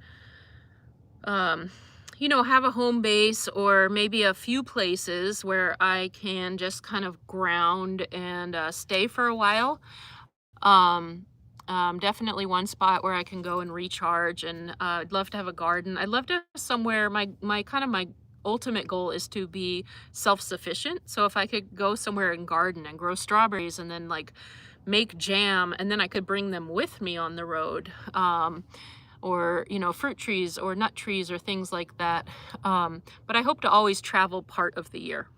you know, have a home base or maybe a few places where I can just kind of ground and stay for a while. Definitely one spot where I can go and recharge, and I'd love to have a garden. I'd love to have somewhere, my ultimate goal is to be self-sufficient. So if I could go somewhere and garden and grow strawberries and then like make jam, and then I could bring them with me on the road, or, you know, fruit trees or nut trees or things like that. But I hope to always travel part of the year.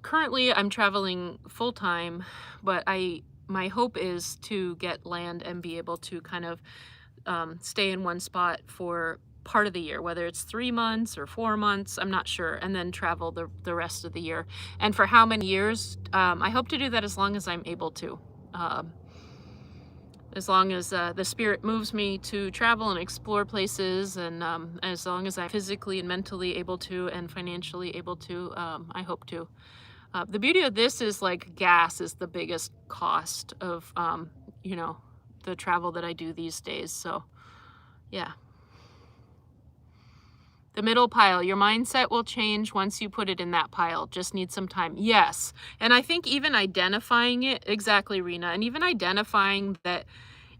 Currently I'm traveling full-time, but my hope is to get land and be able to kind of stay in one spot for part of the year, whether it's 3 months or 4 months, I'm not sure, and then travel the rest of the year. And for how many years? I hope to do that as long as I'm able to. As long as the spirit moves me to travel and explore places, and as long as I'm physically and mentally able to and financially able to, I hope to. The beauty of this is, like, gas is the biggest cost of, you know, the travel that I do these days. So, yeah. The middle pile, your mindset will change once you put it in that pile. Just need some time. Yes. And I think even identifying it, exactly, Rena, and even identifying that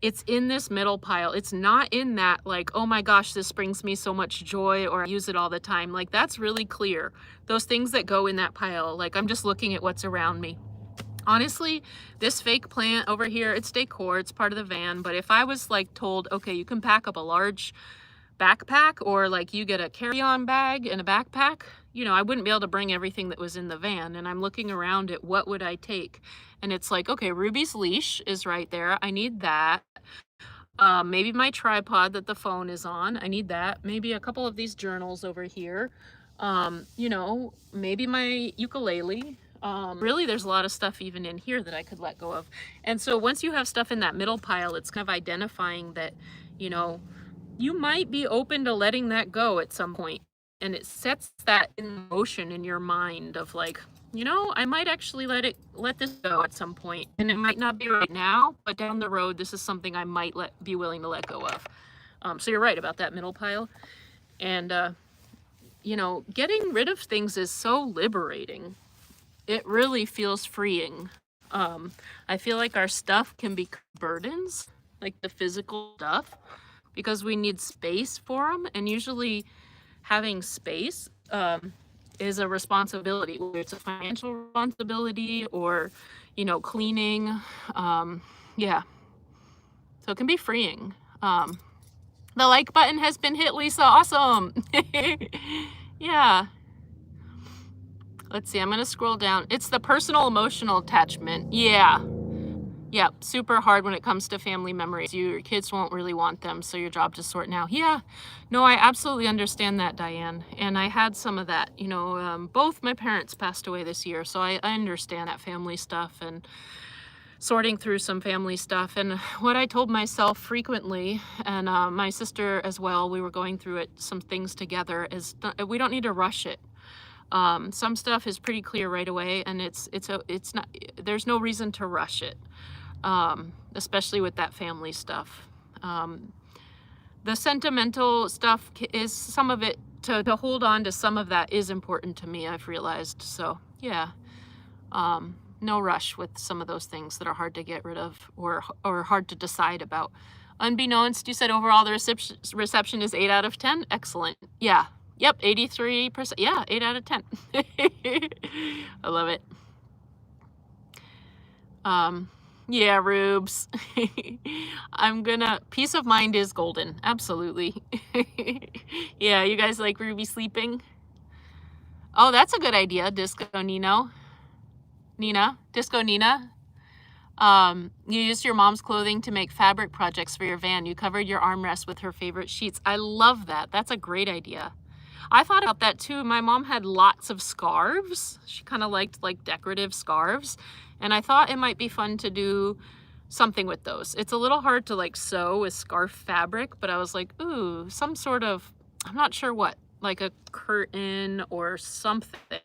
it's in this middle pile. It's not in that, like, oh my gosh, this brings me so much joy, or I use it all the time. Like, that's really clear. Those things that go in that pile, like, I'm just looking at what's around me. Honestly, this fake plant over here, it's decor, it's part of the van. But if I was like told, okay, you can pack up a large backpack, or like you get a carry-on bag and a backpack, you know, I wouldn't be able to bring everything that was in the van. And I'm looking around at what would I take. And it's like, okay, Ruby's leash is right there. I need that. Maybe my tripod that the phone is on. I need that. Maybe a couple of these journals over here. You know, maybe my ukulele. Really, there's a lot of stuff even in here that I could let go of. And so once you have stuff in that middle pile, it's kind of identifying that, you know, you might be open to letting that go at some point. And it sets that in motion in your mind of like, you know, I might actually let this go at some point. And it might not be right now, but down the road, this is something I might be willing to let go of. So you're right about that middle pile. And, you know, getting rid of things is so liberating. It really feels freeing. I feel like our stuff can be burdens, like the physical stuff, because we need space for them. And usually having space is a responsibility, whether it's a financial responsibility or, you know, cleaning. Yeah. So it can be freeing. The like button has been hit, Lisa. Awesome. Yeah. Let's see. I'm going to scroll down. It's the personal emotional attachment. Yeah. Yeah, super hard when it comes to family memories. Your kids won't really want them, so your job to sort now. Yeah, no, I absolutely understand that, Diane. And I had some of that. You know, both my parents passed away this year, so I understand that family stuff and sorting through some family stuff. And what I told myself frequently, and my sister as well, we were going through it, some things together, is we don't need to rush it. Some stuff is pretty clear right away, and it's not. There's no reason to rush it. Especially with that family stuff. The sentimental stuff is some of it, to hold on to some of that is important to me, I've realized. So yeah, no rush with some of those things that are hard to get rid of or hard to decide about. Unbeknownst, you said overall the reception is 8 out of 10. Excellent. Yeah. Yep. 83%. Yeah. 8 out of 10. I love it. Yeah, Rubes. Peace of mind is golden. Absolutely. Yeah, you guys like Ruby sleeping? Oh, that's a good idea, Disco Nina. Disco Nina. You used your mom's clothing to make fabric projects for your van. You covered your armrest with her favorite sheets. I love that. That's a great idea. I thought about that too. My mom had lots of scarves. She kind of liked like decorative scarves. And I thought it might be fun to do something with those. It's a little hard to like sew with scarf fabric, but I was like, ooh, some sort of, I'm not sure what, like a curtain or something.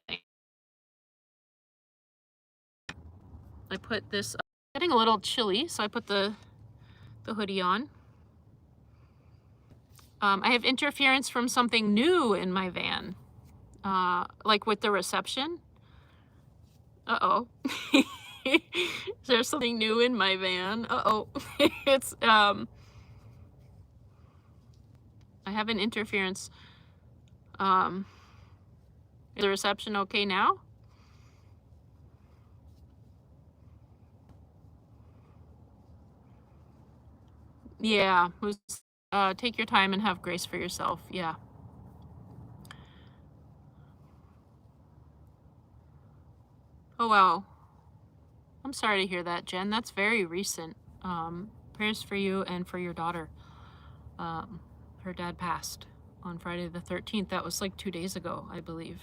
I put this, getting a little chilly, so I put the hoodie on. I have interference from something new in my van, like with the reception. Uh-oh. Is there something new in my van? Uh-oh. It's, I have an interference. Is the reception okay now? Yeah. Take your time and have grace for yourself. Yeah. Oh, wow. I'm sorry to hear that, Jen. That's very recent. Prayers for you and for your daughter. Her dad passed on Friday the 13th. That was like 2 days ago, I believe.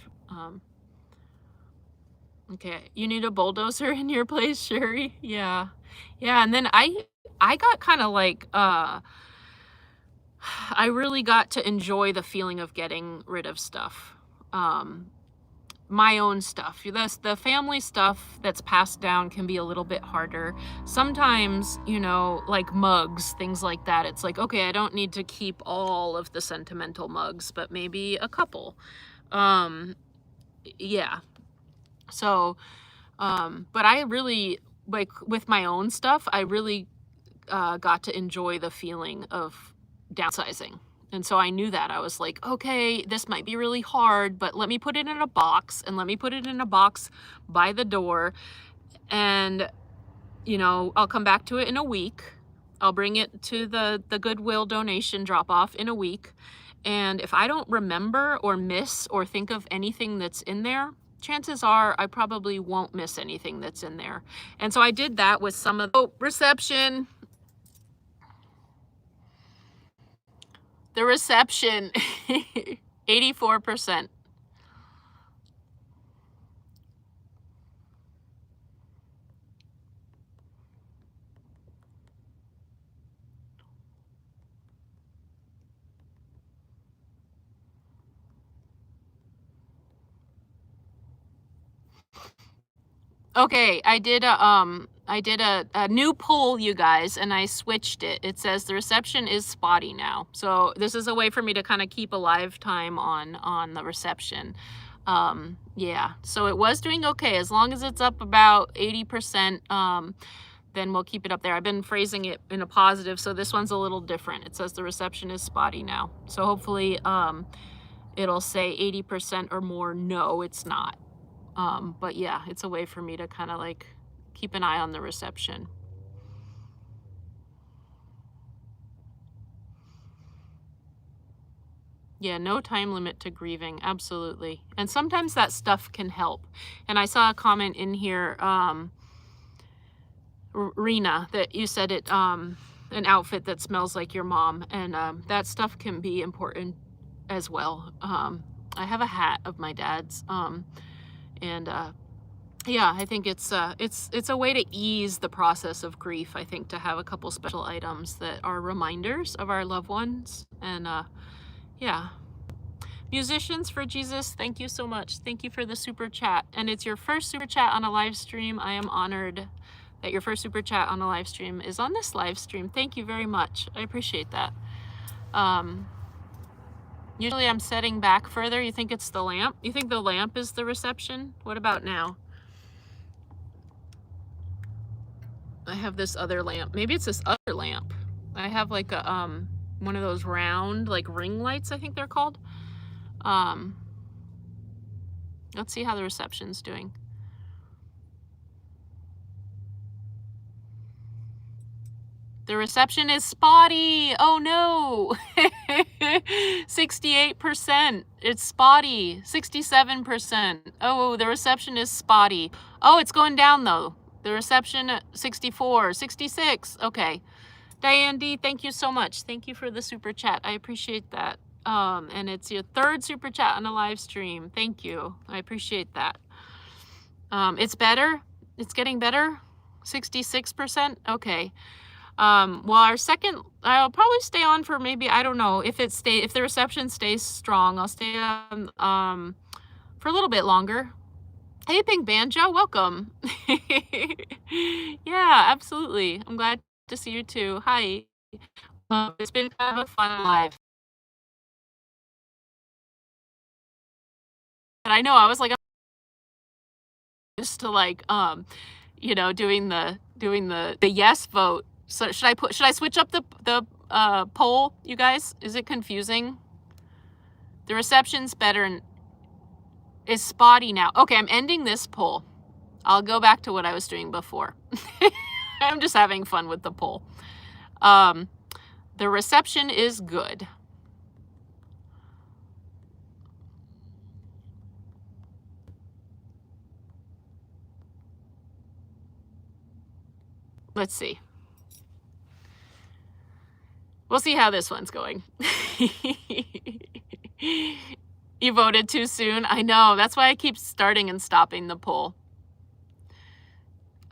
Okay, you need a bulldozer in your place, Sherry? Yeah. Yeah, and then I got kind of like, I really got to enjoy the feeling of getting rid of stuff. My own stuff. The family stuff that's passed down can be a little bit harder. Sometimes, you know, like mugs, things like that. It's like, okay, I don't need to keep all of the sentimental mugs, but maybe a couple. Yeah. So, but I really, like with my own stuff, I really got to enjoy the feeling of downsizing. And so I knew that. I was like, okay, this might be really hard, but let me put it in a box, and let me put it in a box by the door. And, you know, I'll come back to it in a week, I'll bring it to the Goodwill donation drop off in a week. And if I don't remember or miss or think of anything that's in there, chances are I probably won't miss anything that's in there. And so I did that with some of the reception. The reception, 84%. Okay, I did a new poll, you guys, and I switched it. It says the reception is spotty now. So this is a way for me to kind of keep a live time on the reception. Yeah, so it was doing okay. As long as it's up about 80%, then we'll keep it up there. I've been phrasing it in a positive, so this one's a little different. It says the reception is spotty now. So hopefully it'll say 80% or more. No, it's not. But yeah, it's a way for me to kind of like keep an eye on the reception. Yeah, no time limit to grieving. Absolutely. And sometimes that stuff can help. And I saw a comment in here, Rena, that you said it, an outfit that smells like your mom. And that stuff can be important as well. I have a hat of my dad's. And yeah, I think it's a way to ease the process of grief, I think, to have a couple special items that are reminders of our loved ones. And yeah. Musicians for Jesus, thank you so much. Thank you for the super chat. And it's your first super chat on a live stream. I am honored that your first super chat on a live stream is on this live stream. Thank you very much. I appreciate that. Usually I'm setting back further. You think it's the lamp? You think the lamp is the reception? What about now? I have this other lamp. Maybe it's this other lamp. I have like a one of those round like ring lights, I think they're called. Let's see how the reception's doing. The reception is spotty. Oh no. 68%. It's spotty. 67%. Oh, the reception is spotty. Oh, it's going down though. The reception 64, 66. Okay. Diane D, thank you so much. Thank you for the super chat. I appreciate that. And it's your third super chat on a live stream. Thank you. I appreciate that. It's better. It's getting better. 66%. Okay. Well, our second, I'll probably stay on for maybe, I don't know, if the reception stays strong, I'll stay on for a little bit longer. Hey, Pink Banjo, welcome. Yeah, absolutely. I'm glad to see you too. Hi. It's been kind of a fun live. And I know I was like, just to like, you know, doing the yes vote. So should I switch up the poll, you guys? Is it confusing? The reception's better and is spotty now. Okay, I'm ending this poll. I'll go back to what I was doing before. I'm just having fun with the poll. The reception is good. Let's see. We'll see how this one's going. You voted too soon. I know. That's why I keep starting and stopping the poll.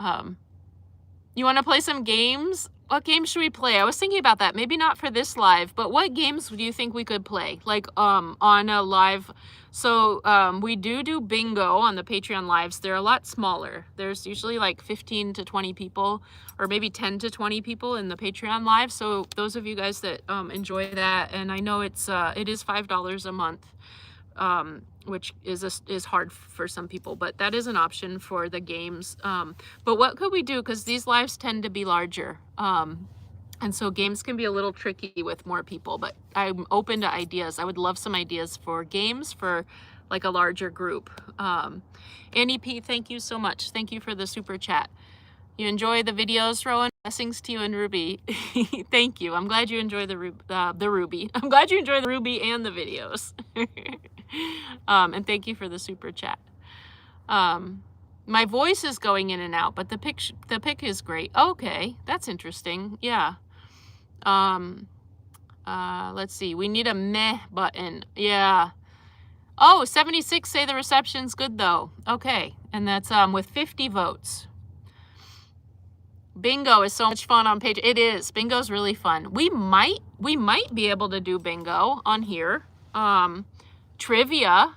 You want to play some games? What games should we play? I was thinking about that. Maybe not for this live, but what games do you think we could play? Like on a live. So we do bingo on the Patreon lives. They're a lot smaller. There's usually like 15 to 20 people or maybe 10 to 20 people in the Patreon live. So those of you guys that enjoy that, and I know it is $5 a month, which is hard for some people, but that is an option for the games. But what could we do? Because these lives tend to be larger. And so games can be a little tricky with more people, but I'm open to ideas. I would love some ideas for games for like a larger group. Annie P, thank you so much. Thank you for the super chat. You enjoy the videos, Rowan? Blessings to you and Ruby. Thank you. I'm glad you enjoy the Ruby. I'm glad you enjoy the Ruby and the videos. And thank you for the super chat. My voice is going in and out, but the pic is great. Okay, that's interesting. Yeah. Let's see. We need a meh button. Yeah. Oh, 76 say the reception's good though. Okay, and that's with 50 votes. Bingo is so much fun on page. It is. Bingo's really fun. We might be able to do bingo on here. Trivia.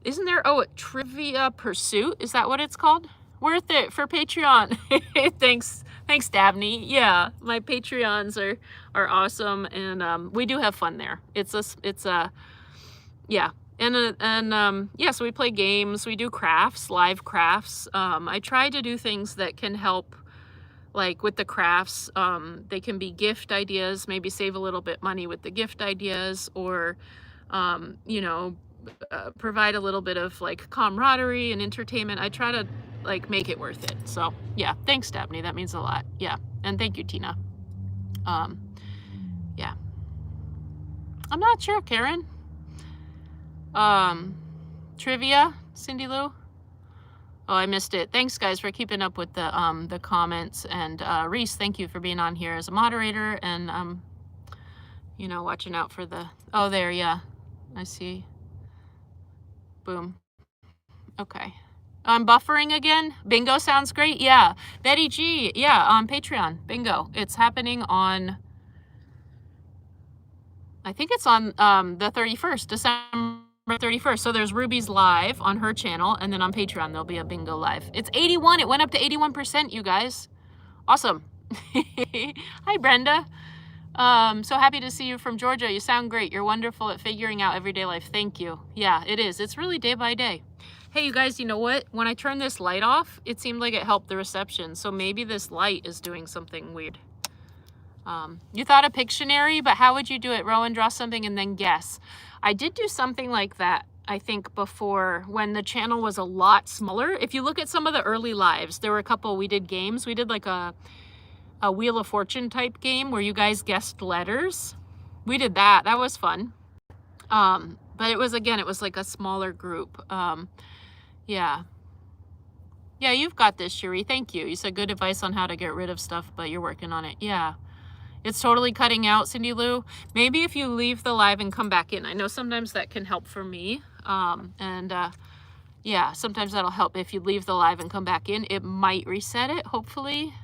Isn't there Trivia Pursuit? Is that what it's called? Worth it for Patreon. Thanks, Dabney. Yeah, my Patreons are awesome, and we do have fun there. Yeah. Yeah, so we play games, we do crafts, live crafts. I try to do things that can help, like with the crafts. They can be gift ideas, maybe save a little bit money with the gift ideas, or, you know, provide a little bit of like camaraderie and entertainment. I try to like make it worth it. So yeah, thanks, Dabney. That means a lot. Yeah, and thank you, Tina. Yeah. I'm not sure, Karen. Trivia, Cindy Lou. Oh, I missed it. Thanks, guys, for keeping up with the comments. And Reese, thank you for being on here as a moderator and you know, watching out for the. Oh, there, yeah, I see. Boom. Okay. I'm buffering again. Bingo sounds great. Yeah, Betty G. Yeah, on Patreon. Bingo. It's happening on. I think it's on the 31st, December 31st. So there's Ruby's live on her channel, and then on Patreon there'll be a bingo live. It's 81. It went up to 81%, you guys. Awesome. Hi, Brenda. So happy to see you from Georgia. You sound great. You're wonderful at figuring out everyday life. Thank you. Yeah, it is. It's really day by day. Hey, you guys, you know what? When I turned this light off, it seemed like it helped the reception. So maybe this light is doing something weird. You thought of Pictionary, but how would you do it? Rowan, draw something and then guess. I did do something like that, I think, before when the channel was a lot smaller. If you look at some of the early lives, there were a couple, we did games. We did like a Wheel of Fortune type game where you guys guessed letters. We did that. That was fun. But it was like a smaller group. Yeah. Yeah, you've got this, Cherie. Thank you. You said good advice on how to get rid of stuff, but you're working on it. Yeah. It's totally cutting out, Cindy Lou. Maybe if you leave the live and come back in. I know sometimes that can help for me. Yeah, sometimes that'll help. If you leave the live and come back in, it might reset it, hopefully.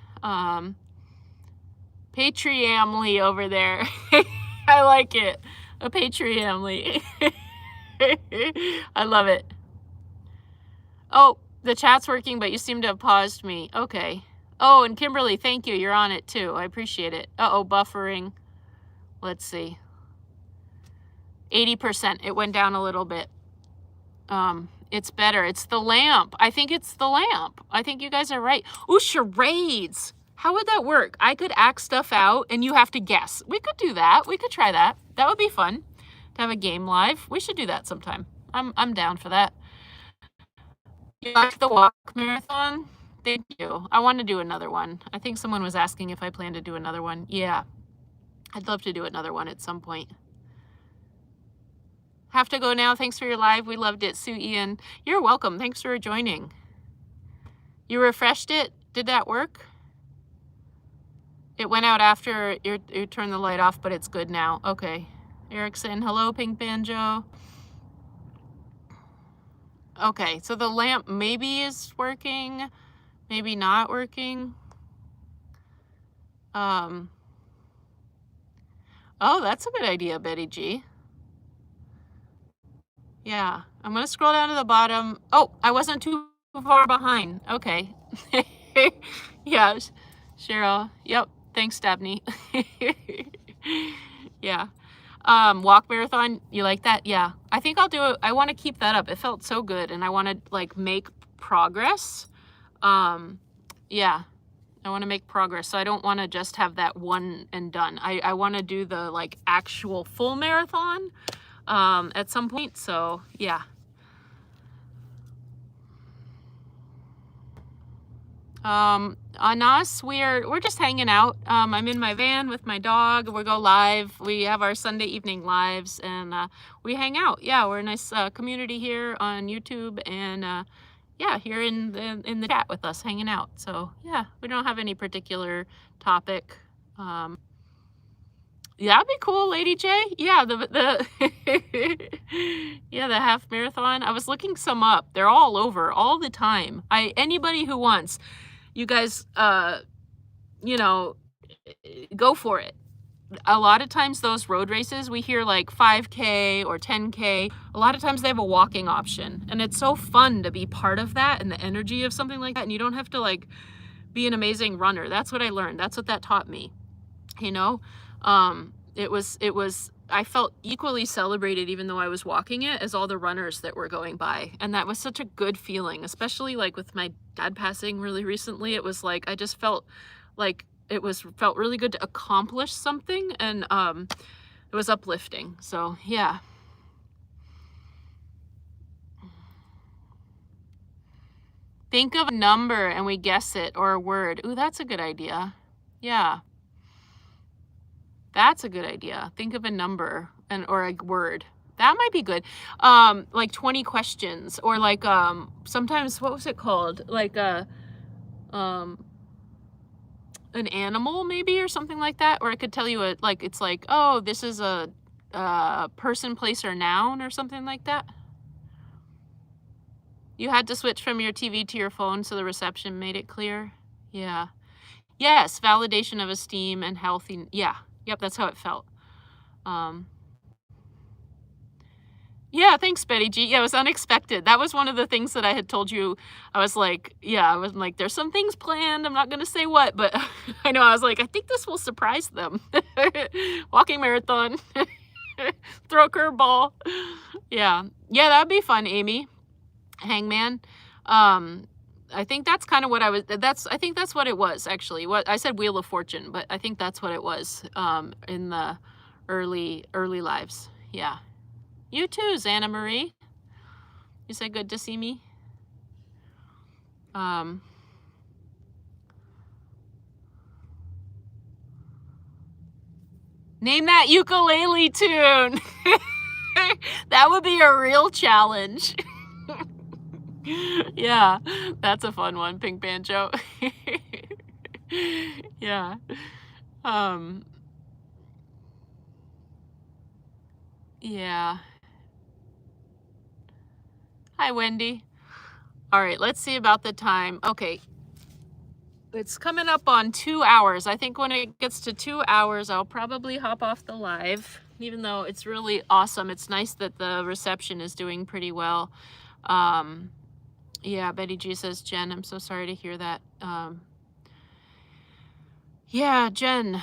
Patreamly over there. I like it. A Patreamly. I love it. Oh, the chat's working, but you seem to have paused me. Okay. Oh, and Kimberly, thank you. You're on it too. I appreciate it. Uh-oh, buffering. Let's see. 80%. It went down a little bit. It's better. It's the lamp. I think it's the lamp. I think you guys are right. Ooh, charades. How would that work? I could act stuff out and you have to guess. We could do that. We could try that. That would be fun to have a game live. We should do that sometime. I'm down for that. You like the walk marathon? Thank you. I want to do another one. I think someone was asking if I plan to do another one. Yeah. I'd love to do another one at some point. Have to go now. Thanks for your live. We loved it. Sue Ian. You're welcome. Thanks for joining. You refreshed it? Did that work? It went out after you turned the light off, but it's good now. Okay. Erickson. Hello, Pink Banjo. Okay. So the lamp maybe is working. Maybe not working. Oh, that's a good idea, Betty G. Yeah, I'm going to scroll down to the bottom. Oh, I wasn't too far behind. Okay. Yeah, Cheryl. Yep. Thanks, Dabney. Yeah. Walk marathon. You like that? Yeah. I think I'll do it. I want to keep that up. It felt so good and I want to like make progress. Yeah. I want to make progress. So I don't want to just have that one and done. I want to do the like actual full marathon at some point. So yeah. On us, we're just hanging out. I'm in my van with my dog. We go live. We have our Sunday evening lives, and we hang out. Yeah, we're a nice community here on YouTube, and yeah, here in the chat with us, hanging out. So yeah, we don't have any particular topic. Yeah, that'd be cool, Lady J. Yeah, the yeah, the half marathon. I was looking some up. They're all over all the time. Anybody who wants, you guys, you know, go for it. A lot of times those road races, we hear like 5K or 10K. A lot of times they have a walking option, and it's so fun to be part of that and the energy of something like that. And you don't have to like be an amazing runner. That's what I learned. That's what that taught me. You know, it was I felt equally celebrated even though I was walking it as all the runners that were going by, and that was such a good feeling, especially like with my dad passing really recently. It was like I just felt like felt really good to accomplish something, and it was uplifting. So yeah. Think of a number and we guess it, or a word. Ooh, that's a good idea. Yeah. That's a good idea. Think of a number or a word. That might be good. Like 20 questions, or like sometimes, what was it called? Like an animal maybe, or something like that. Or I could tell you it's like, oh, this is a person, place, or noun, or something like that. You had to switch from your TV to your phone so the reception made it clear. Yeah. Yes, validation of esteem and healthy. Yeah. Yep, that's how it felt. Yeah, thanks, Betty G. Yeah, it was unexpected. That was one of the things that I had told you. I was like, there's some things planned. I'm not going to say what, but I know, I was like, I think this will surprise them. Walking marathon. Throw a curveball. Yeah. Yeah, that'd be fun, Amy. Hangman. I think that's kind of what I think that's what it was, actually. What I said, Wheel of Fortune, but I think that's what it was in the early lives. Yeah. You too, Xana Marie. You said good to see me. Name that ukulele tune. That would be a real challenge. Yeah, that's a fun one, Pink Banjo. Yeah. Yeah. Hi, Wendy. All right, let's see about the time. Okay. It's coming up on 2 hours. I think when it gets to 2 hours, I'll probably hop off the live, even though it's really awesome. It's nice that the reception is doing pretty well. Yeah, Betty G says, Jen, I'm so sorry to hear that. Yeah, Jen,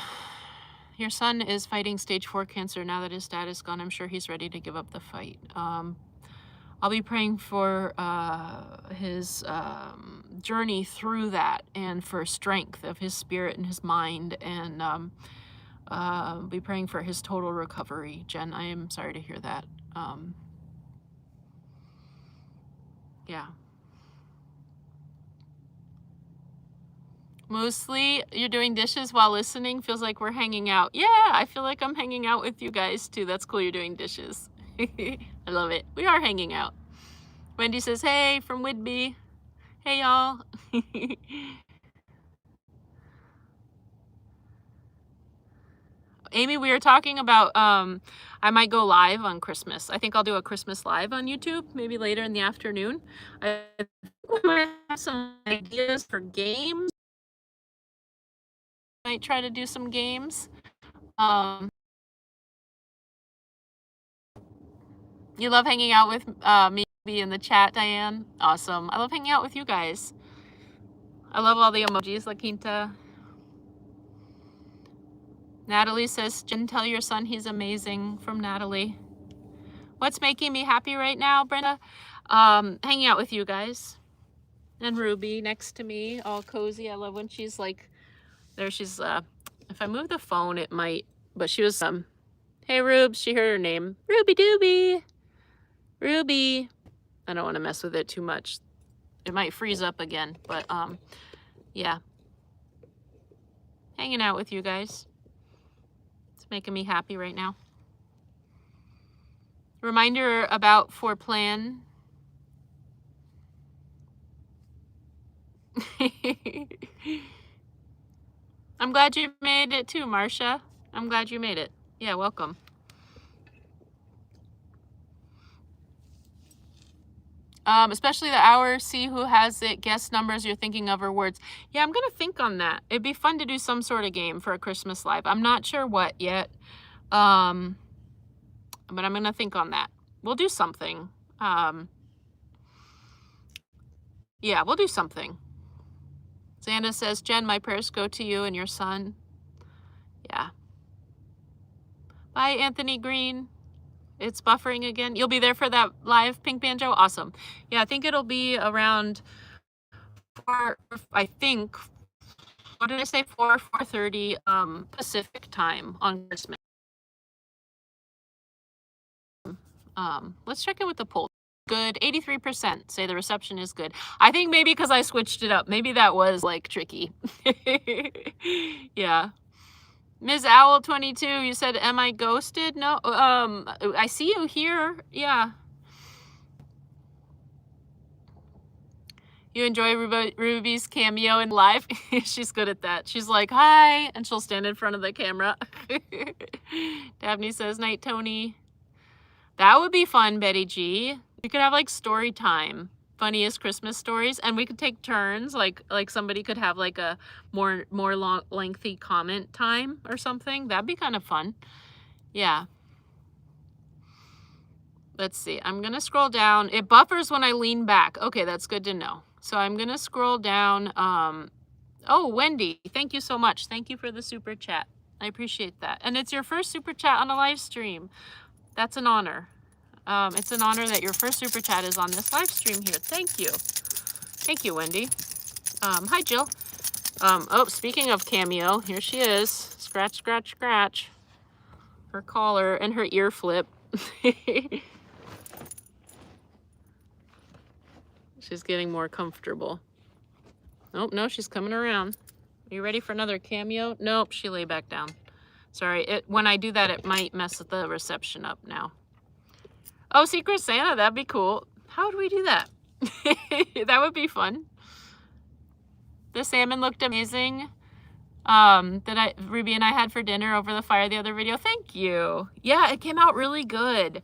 your son is fighting stage 4 cancer. Now that his dad is gone, I'm sure he's ready to give up the fight. I'll be praying for his journey through that, and for strength of his spirit and his mind, and be praying for his total recovery. Jen, I am sorry to hear that. Yeah. Mostly you're doing dishes while listening. Feels like we're hanging out. Yeah, I feel like I'm hanging out with you guys too. That's cool, you're doing dishes. I love it. We are hanging out. Wendy says, hey, from Whidbey. Hey, y'all. Amy, we were talking about I might go live on Christmas. I think I'll do a Christmas live on YouTube, maybe later in the afternoon. I think we might have some ideas for games. Might try to do some games. You love hanging out with me in the chat, Diane? Awesome. I love hanging out with you guys. I love all the emojis, La Quinta. Natalie says, Jen, tell your son he's amazing, from Natalie. What's making me happy right now, Brenda? Hanging out with you guys. And Ruby next to me, all cozy. I love when she's like, there she's, if I move the phone, it might, but she was, hey, Rubes, she heard her name. Ruby Dooby. Ruby. I don't want to mess with it too much. It might freeze up again, but Yeah. Hanging out with you guys. It's making me happy right now. Reminder about for plan. I'm glad you made it too, Marcia. I'm glad you made it. Yeah, welcome. Especially the hour, see who has it, guess numbers you're thinking of or words. Yeah, I'm gonna think on that. It'd be fun to do some sort of game for a Christmas live. I'm not sure what yet, but I'm gonna think on that. We'll do something. Yeah, we'll do something. Xana says, Jen, my prayers go to you and your son. Yeah. Bye, Anthony Green. It's buffering again. You'll be there for that live, Pink Banjo? Awesome. Yeah, I think it'll be around 4, I think, what did I say, 4:30 Pacific time on Christmas. Let's check in with the poll. Good. 83% say the reception is good. I think maybe because I switched it up. Maybe that was like tricky. Yeah. Ms. Owl 22, you said, am I ghosted? No. I see you here. Yeah. You enjoy Ruby's cameo in live? She's good at that. She's like, hi, and she'll stand in front of the camera. Dabney says, night, Tony. That would be fun, Betty G. We could have like story time, funniest Christmas stories, and we could take turns. Like somebody could have like a more lengthy comment time or something. That'd be kind of fun. Yeah. Let's see. I'm gonna scroll down. It buffers when I lean back. Okay, that's good to know. So I'm gonna scroll down. Oh, Wendy, thank you so much. Thank you for the super chat. I appreciate that. And it's your first super chat on a live stream. That's an honor. It's an honor that your first super chat is on this live stream here. Thank you. Thank you, Wendy. Hi, Jill. Oh, speaking of cameo, here she is. Scratch, scratch, scratch. Her collar and her ear flip. She's getting more comfortable. Oh, no, she's coming around. Are you ready for another cameo? Nope, she lay back down. Sorry, when I do that, it might mess the reception up now. Oh, Secret Santa, that'd be cool. How do we do that? That would be fun. The salmon looked amazing that Ruby and I had for dinner over the fire the other video. Thank you. Yeah, it came out really good. It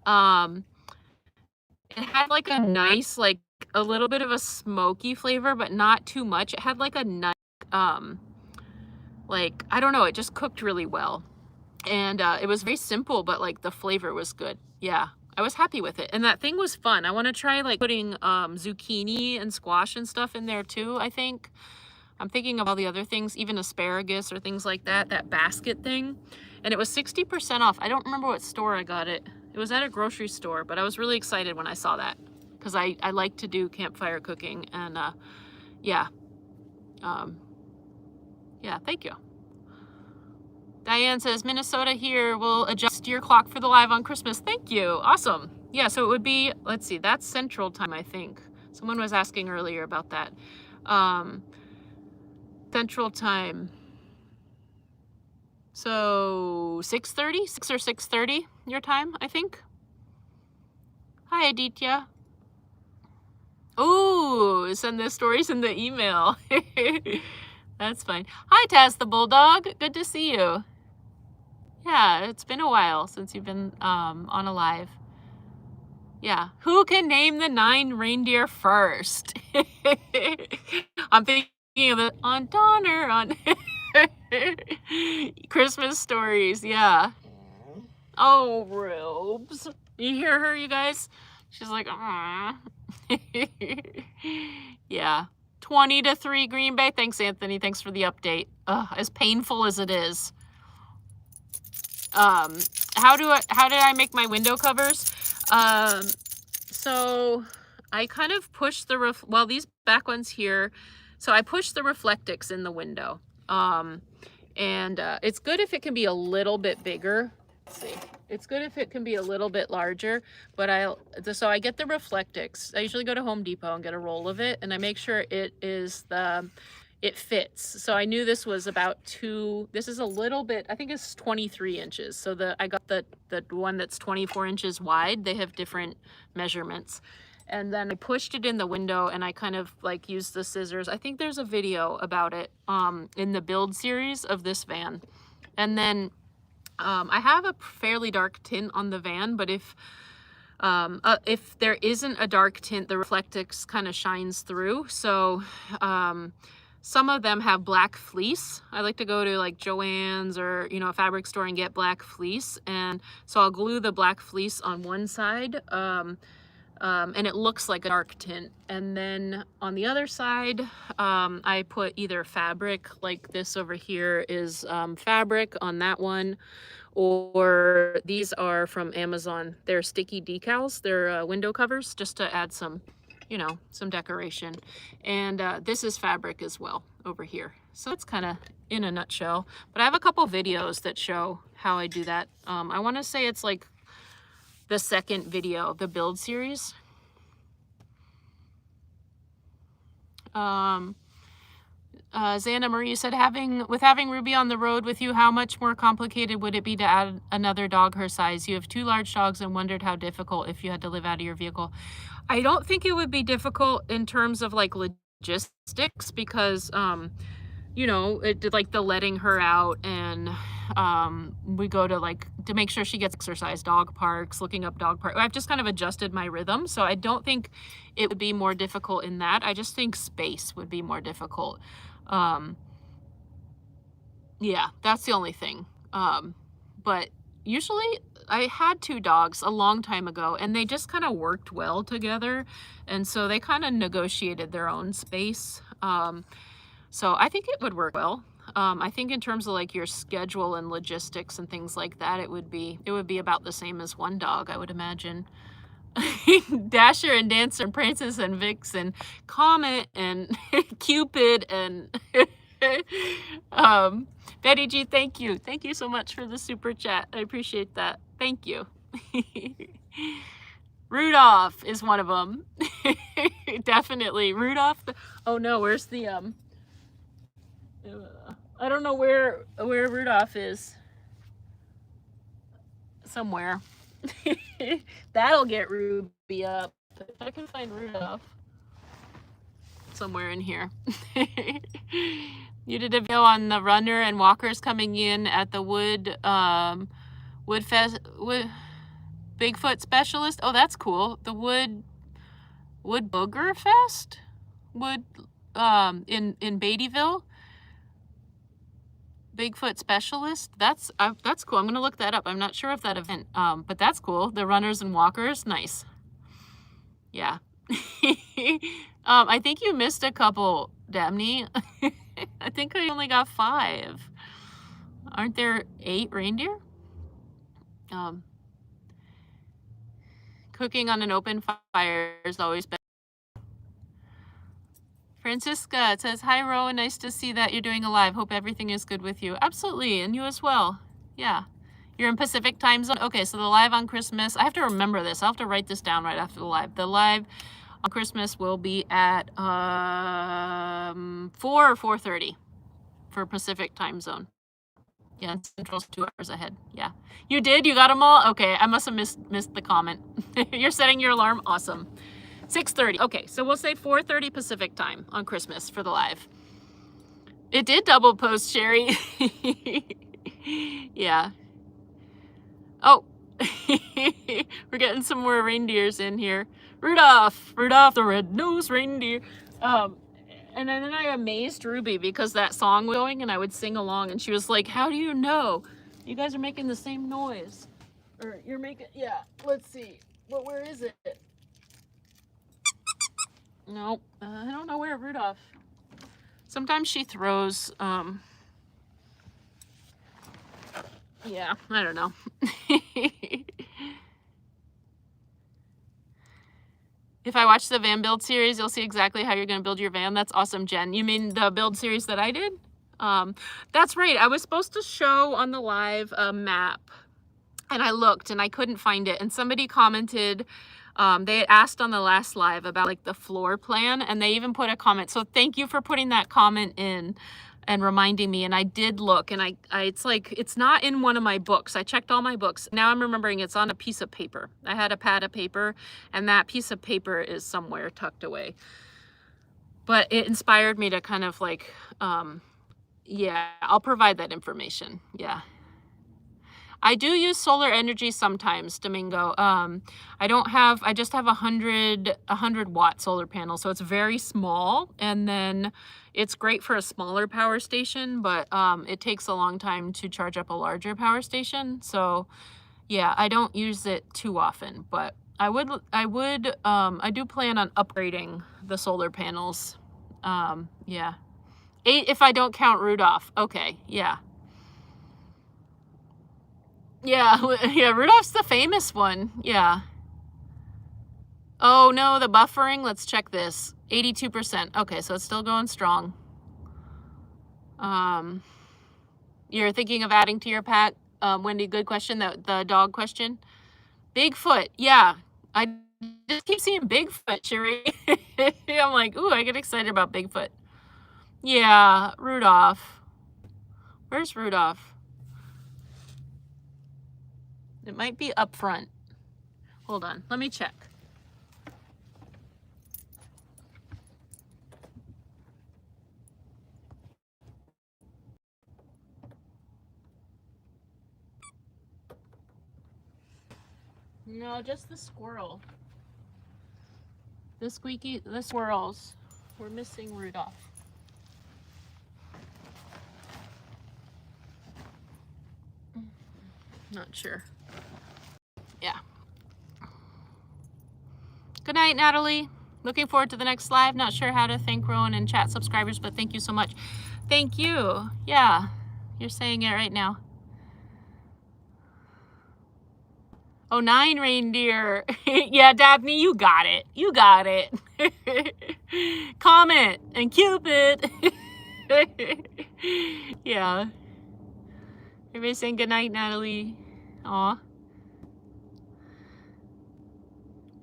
had like a nice, like a little bit of a smoky flavor, but not too much. It had like a nice, like, I don't know, it just cooked really well. And it was very simple, but like the flavor was good. Yeah, I was happy with it. And that thing was fun. I want to try like putting zucchini and squash and stuff in there too, I think. I'm thinking of all the other things, even asparagus or things like that, that basket thing. And it was 60% off. I don't remember what store I got it. It was at a grocery store, but I was really excited when I saw that because I like to do campfire cooking. And yeah. Yeah, thank you. Diane says, Minnesota here will adjust your clock for the live on Christmas. Thank you. Awesome. Yeah, so it would be, let's see, that's Central Time, I think. Someone was asking earlier about that. Central Time. So 6:30, 6 or 6:30 your time, I think. Hi, Aditya. Ooh, send the stories in the email. That's fine. Hi, Taz the Bulldog. Good to see you. Yeah, it's been a while since you've been on a live. Yeah. Who can name the 9 reindeer first? I'm thinking of it on Donner on Christmas stories. Yeah. Oh, Robes. You hear her, you guys? She's like, yeah. 20-3 Green Bay. Thanks, Anthony. Thanks for the update. As painful as it is. How did I make my window covers? So I kind of pushed the these back ones here. So I pushed the Reflectix in the window. And it's good if it can be a little bit bigger. Let's see. It's good if it can be a little bit larger, but so I get the Reflectix. I usually go to Home Depot and get a roll of it, and I make sure it is it fits. So I knew this was about this is a little bit, I think it's 23 inches. So I got the one that's 24 inches wide. They have different measurements. And then I pushed it in the window and I kind of like used the scissors. I think there's a video about it in the build series of this van. And then I have a fairly dark tint on the van, but if there isn't a dark tint, the Reflectix kind of shines through. So some of them have black fleece. I like to go to like Joann's or, you know, a fabric store and get black fleece. And so I'll glue the black fleece on one side and it looks like a dark tint. And then on the other side, I put either fabric, like this over here is fabric on that one, or these are from Amazon. They're sticky decals. They're window covers, just to add some, you know, some decoration. And this is fabric as well over here. So it's kind of in a nutshell. But I have a couple videos that show how I do that. I want to say it's like the second video, the build series. Xana Marie said, with having Ruby on the road with you, how much more complicated would it be to add another dog her size? You have 2 large dogs and wondered how difficult if you had to live out of your vehicle. I don't think it would be difficult in terms of like logistics because, you know, like the letting her out and we go to like to make sure she gets exercise, dog parks, looking up dog park. I've just kind of adjusted my rhythm. So I don't think it would be more difficult in that. I just think space would be more difficult. Yeah, that's the only thing. But usually I had 2 dogs a long time ago and they just kind of worked well together. And so they kind of negotiated their own space. So I think it would work well. I think in terms of like your schedule and logistics and things like that, it would be about the same as 1 dog, I would imagine. Dasher and Dancer and Princess and Vixen, Comet and Cupid and Betty G, thank you. Thank you so much for the super chat. I appreciate that. Thank you. Rudolph is one of them. Definitely. Rudolph. Oh no, where's the I don't know where Rudolph is. Somewhere. That'll get Ruby up. If I can find Rudolph. Somewhere in here. You did a video on the runner and walkers coming in at the Bigfoot specialist. Oh, that's cool. The Wood Booger Fest? In Beattyville. Bigfoot specialist. That's cool. I'm gonna look that up. I'm not sure of that event, but that's cool. The runners and walkers, nice. Yeah. I think you missed a couple, Dabney. I think I only got 5. Aren't there 8 reindeer? Cooking on an open fire is always better. Francisca says, hi, Rowan. Nice to see that you're doing a live. Hope everything is good with you. Absolutely. And you as well. Yeah. You're in Pacific time zone. Okay, so the live on Christmas, I have to remember this. I'll have to write this down right after the live. The live on Christmas will be at 4 or 4:30 for Pacific time zone. Yeah, Central's 2 hours ahead. Yeah. You did? You got them all? Okay, I must have missed the comment. You're setting your alarm? Awesome. 6:30. Okay, so we'll say 4:30 Pacific time on Christmas for the live. It did double post, Sherry. Yeah. Oh, we're getting some more reindeers in here. Rudolph the red-nosed reindeer. And then I amazed Ruby because that song was going and I would sing along and she was like, how do you know? You guys are making the same noise. Or you're making, yeah, let's see. But where is it? Nope, I don't know where Rudolph. Sometimes she throws, yeah, I don't know. If I watch the van build series, you'll see exactly how you're going to build your van. That's awesome, Jen. You mean the build series that I did? That's right. I was supposed to show on the live a map and I looked and I couldn't find it. And somebody commented They had asked on the last live about like the floor plan, and they even put a comment. So thank you for putting that comment in and reminding me. And I did look, and it's like, it's not in one of my books. I checked all my books. Now I'm remembering it's on a piece of paper. I had a pad of paper, and that piece of paper is somewhere tucked away. But it inspired me to kind of like, yeah, I'll provide that information. Yeah. I do use solar energy sometimes, Domingo. I just have a 100 watt solar panel, so it's very small, and then it's great for a smaller power station, but it takes a long time to charge up a larger power station. So yeah, I don't use it too often, but I do plan on upgrading the solar panels. Yeah. 8 if I don't count Rudolph. Okay, yeah. Yeah, yeah, Rudolph's the famous one. Yeah. Oh no, the buffering. Let's check this. 82%. Okay, so it's still going strong. You're thinking of adding to your pack, Wendy? Good question. The dog question. Bigfoot. Yeah, I just keep seeing Bigfoot, Sherry. I'm like, ooh, I get excited about Bigfoot. Yeah, Rudolph. Where's Rudolph? It might be up front. Hold on, let me check. No, just the squirrel. The squirrels. We're missing Rudolph. Not sure. Yeah. Good night, Natalie. Looking forward to the next live. Not sure how to thank Rowan and chat subscribers, but thank you so much. Thank you. Yeah, you're saying it right now. Oh, 9 reindeer. Yeah, Daphne, you got it. You got it. Comet and Cupid. Yeah. Everybody saying good night, Natalie. Aw.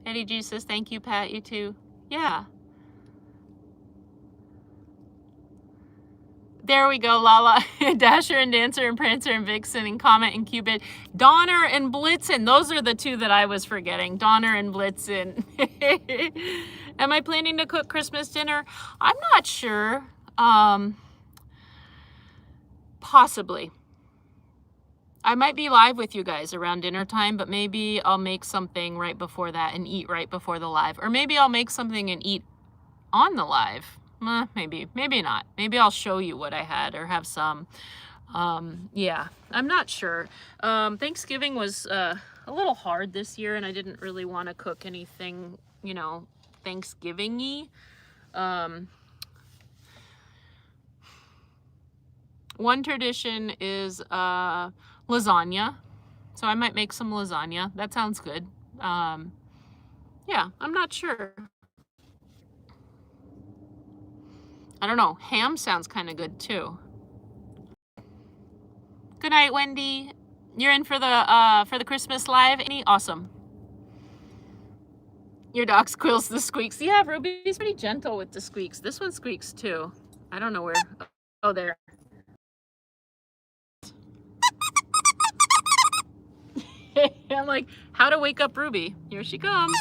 Eddie G says thank you, Pat. You too. Yeah. There we go, Lala. Dasher and Dancer and Prancer and Vixen and Comet and Cupid. Donner and Blitzen. Those are the two that I was forgetting. Donner and Blitzen. Am I planning to cook Christmas dinner? I'm not sure. Possibly. I might be live with you guys around dinner time, but maybe I'll make something right before that and eat right before the live. Or maybe I'll make something and eat on the live. Maybe not. Maybe I'll show you what I had or have some. Yeah, I'm not sure. Thanksgiving was a little hard this year, and I didn't really want to cook anything, you know, Thanksgiving-y. One tradition is lasagna. So I might make some lasagna. That sounds good. Yeah, I'm not sure. I don't know. Ham sounds kind of good too. Good night, Wendy. You're in for the Christmas live, Annie? Awesome. Your dog squeals the squeaks. Yeah, Ruby's pretty gentle with the squeaks. This one squeaks too. I don't know where. Oh, there. I'm like, how to wake up Ruby. Here she comes.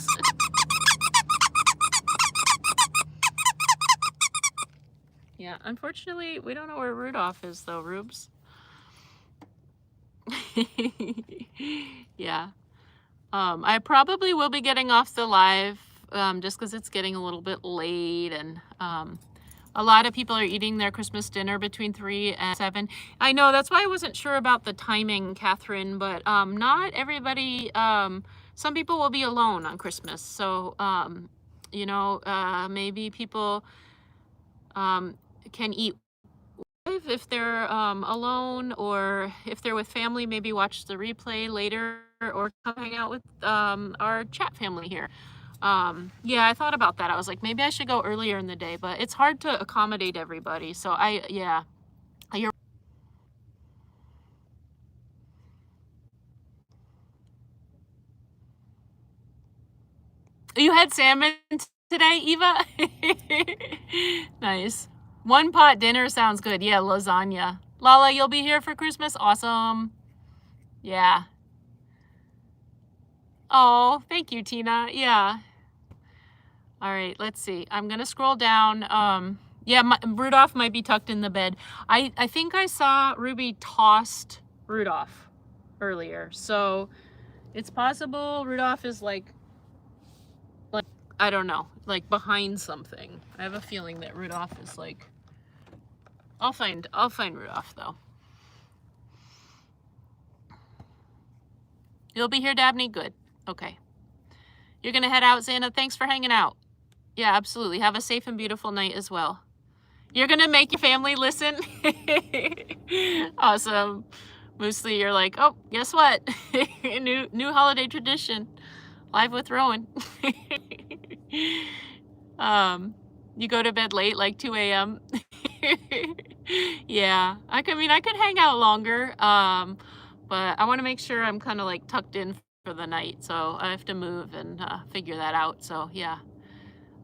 Yeah, unfortunately, we don't know where Rudolph is though, Rubes. Yeah. I probably will be getting off the live just because it's getting a little bit late, and a lot of people are eating their Christmas dinner between 3 and 7. I know, that's why I wasn't sure about the timing, Catherine, but not everybody, some people will be alone on Christmas. So, you know, maybe people can eat if they're alone, or if they're with family, maybe watch the replay later or come hang out with our chat family here. Yeah, I thought about that. I was like, maybe I should go earlier in the day, but it's hard to accommodate everybody. So yeah. You're You had salmon today, Eva? Nice. One pot dinner sounds good. Yeah, lasagna. Lala, you'll be here for Christmas? Awesome. Yeah. Oh, thank you, Tina. Yeah. All right, let's see. I'm going to scroll down. Yeah, Rudolph might be tucked in the bed. I think I saw Ruby tossed Rudolph earlier. So it's possible Rudolph is like I don't know, like behind something. I have a feeling that Rudolph is like I'll find Rudolph though. You'll be here, Dabney? Good. Okay. You're going to head out, Xana. Thanks for hanging out. Yeah, absolutely. Have a safe and beautiful night as well. You're going to make your family listen? Awesome. Mostly you're like, oh, guess what? new holiday tradition. Live with Rowan. You go to bed late, like 2 a.m. Yeah, I could hang out longer, but I want to make sure I'm kind of like tucked in for the night, so I have to move and figure that out. So yeah.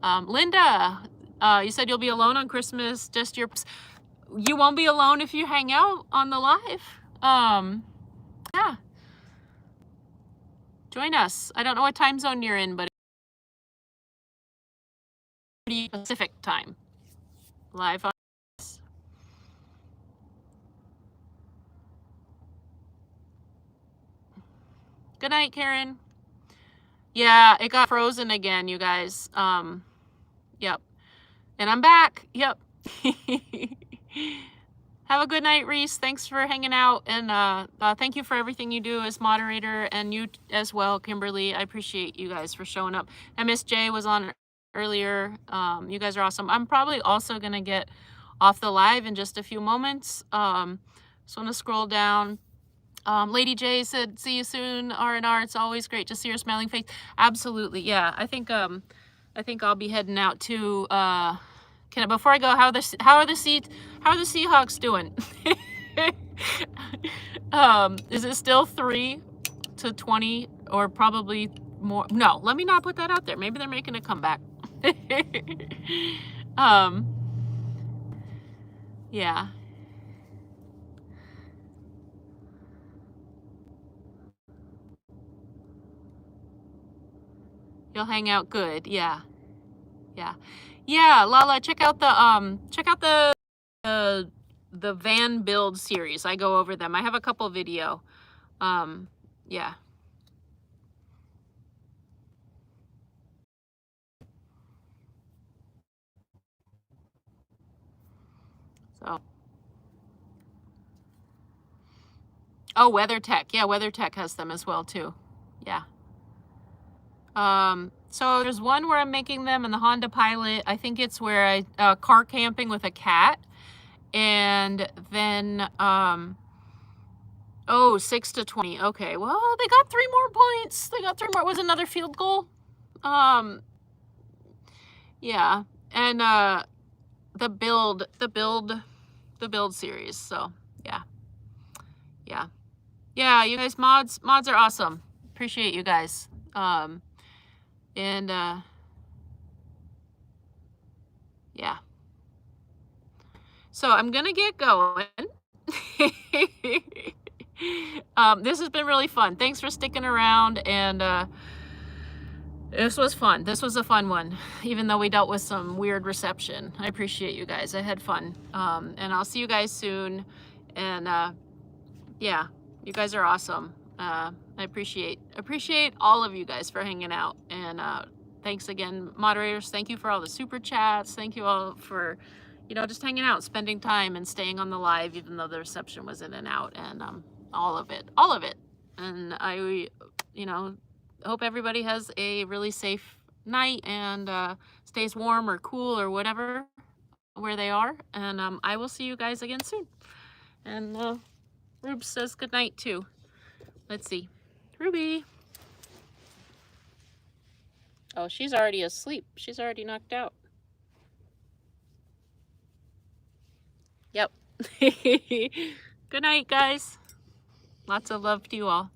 Linda, you said you'll be alone on Christmas. Just you won't be alone if you hang out on the live. Yeah. Join us. I don't know what time zone you're in, but it's Pacific time. Live on. Good night, Karen. Yeah, it got frozen again, you guys. Yep. And I'm back. Yep. Have a good night, Reese. Thanks for hanging out. And thank you for everything you do as moderator, and you as well, Kimberly. I appreciate you guys for showing up. And Miss J was on earlier. You guys are awesome. I'm probably also going to get off the live in just a few moments. So I'm going to scroll down. Lady J said, see you soon, R&R. It's always great to see your smiling face. Absolutely. Yeah, I think I'll be heading out to before I go, how are the Seahawks doing? Is it still 3-20 or probably more? No, let me not put that out there. Maybe they're making a comeback. Yeah. You'll hang out good. Yeah. Yeah. Yeah, Lala, check out the van build series. I go over them. I have a couple video. Yeah. So. Oh, WeatherTech. Yeah, WeatherTech has them as well too. Yeah. So there's one where I'm making them in the Honda Pilot. I think it's where I car camping with a cat. And then 6-20. Okay, well, they got 3 more points. They got 3 more. It was another field goal. Yeah. And the build series. So yeah. Yeah. Yeah, you guys mods are awesome. Appreciate you guys. Yeah. So I'm gonna get going. This has been really fun. Thanks for sticking around, and this was fun. This was a fun one, even though we dealt with some weird reception. I appreciate you guys. I had fun. And I'll see you guys soon. And yeah, you guys are awesome. I appreciate all of you guys for hanging out. And thanks again, moderators. Thank you for all the super chats. Thank you all for, just hanging out, spending time, and staying on the live, even though the reception was in and out, and all of it. And I, hope everybody has a really safe night and stays warm or cool or whatever where they are. And I will see you guys again soon. And Rube says good night too. Let's see. Ruby. Oh, she's already asleep. She's already knocked out. Yep. Good night, guys. Lots of love to you all.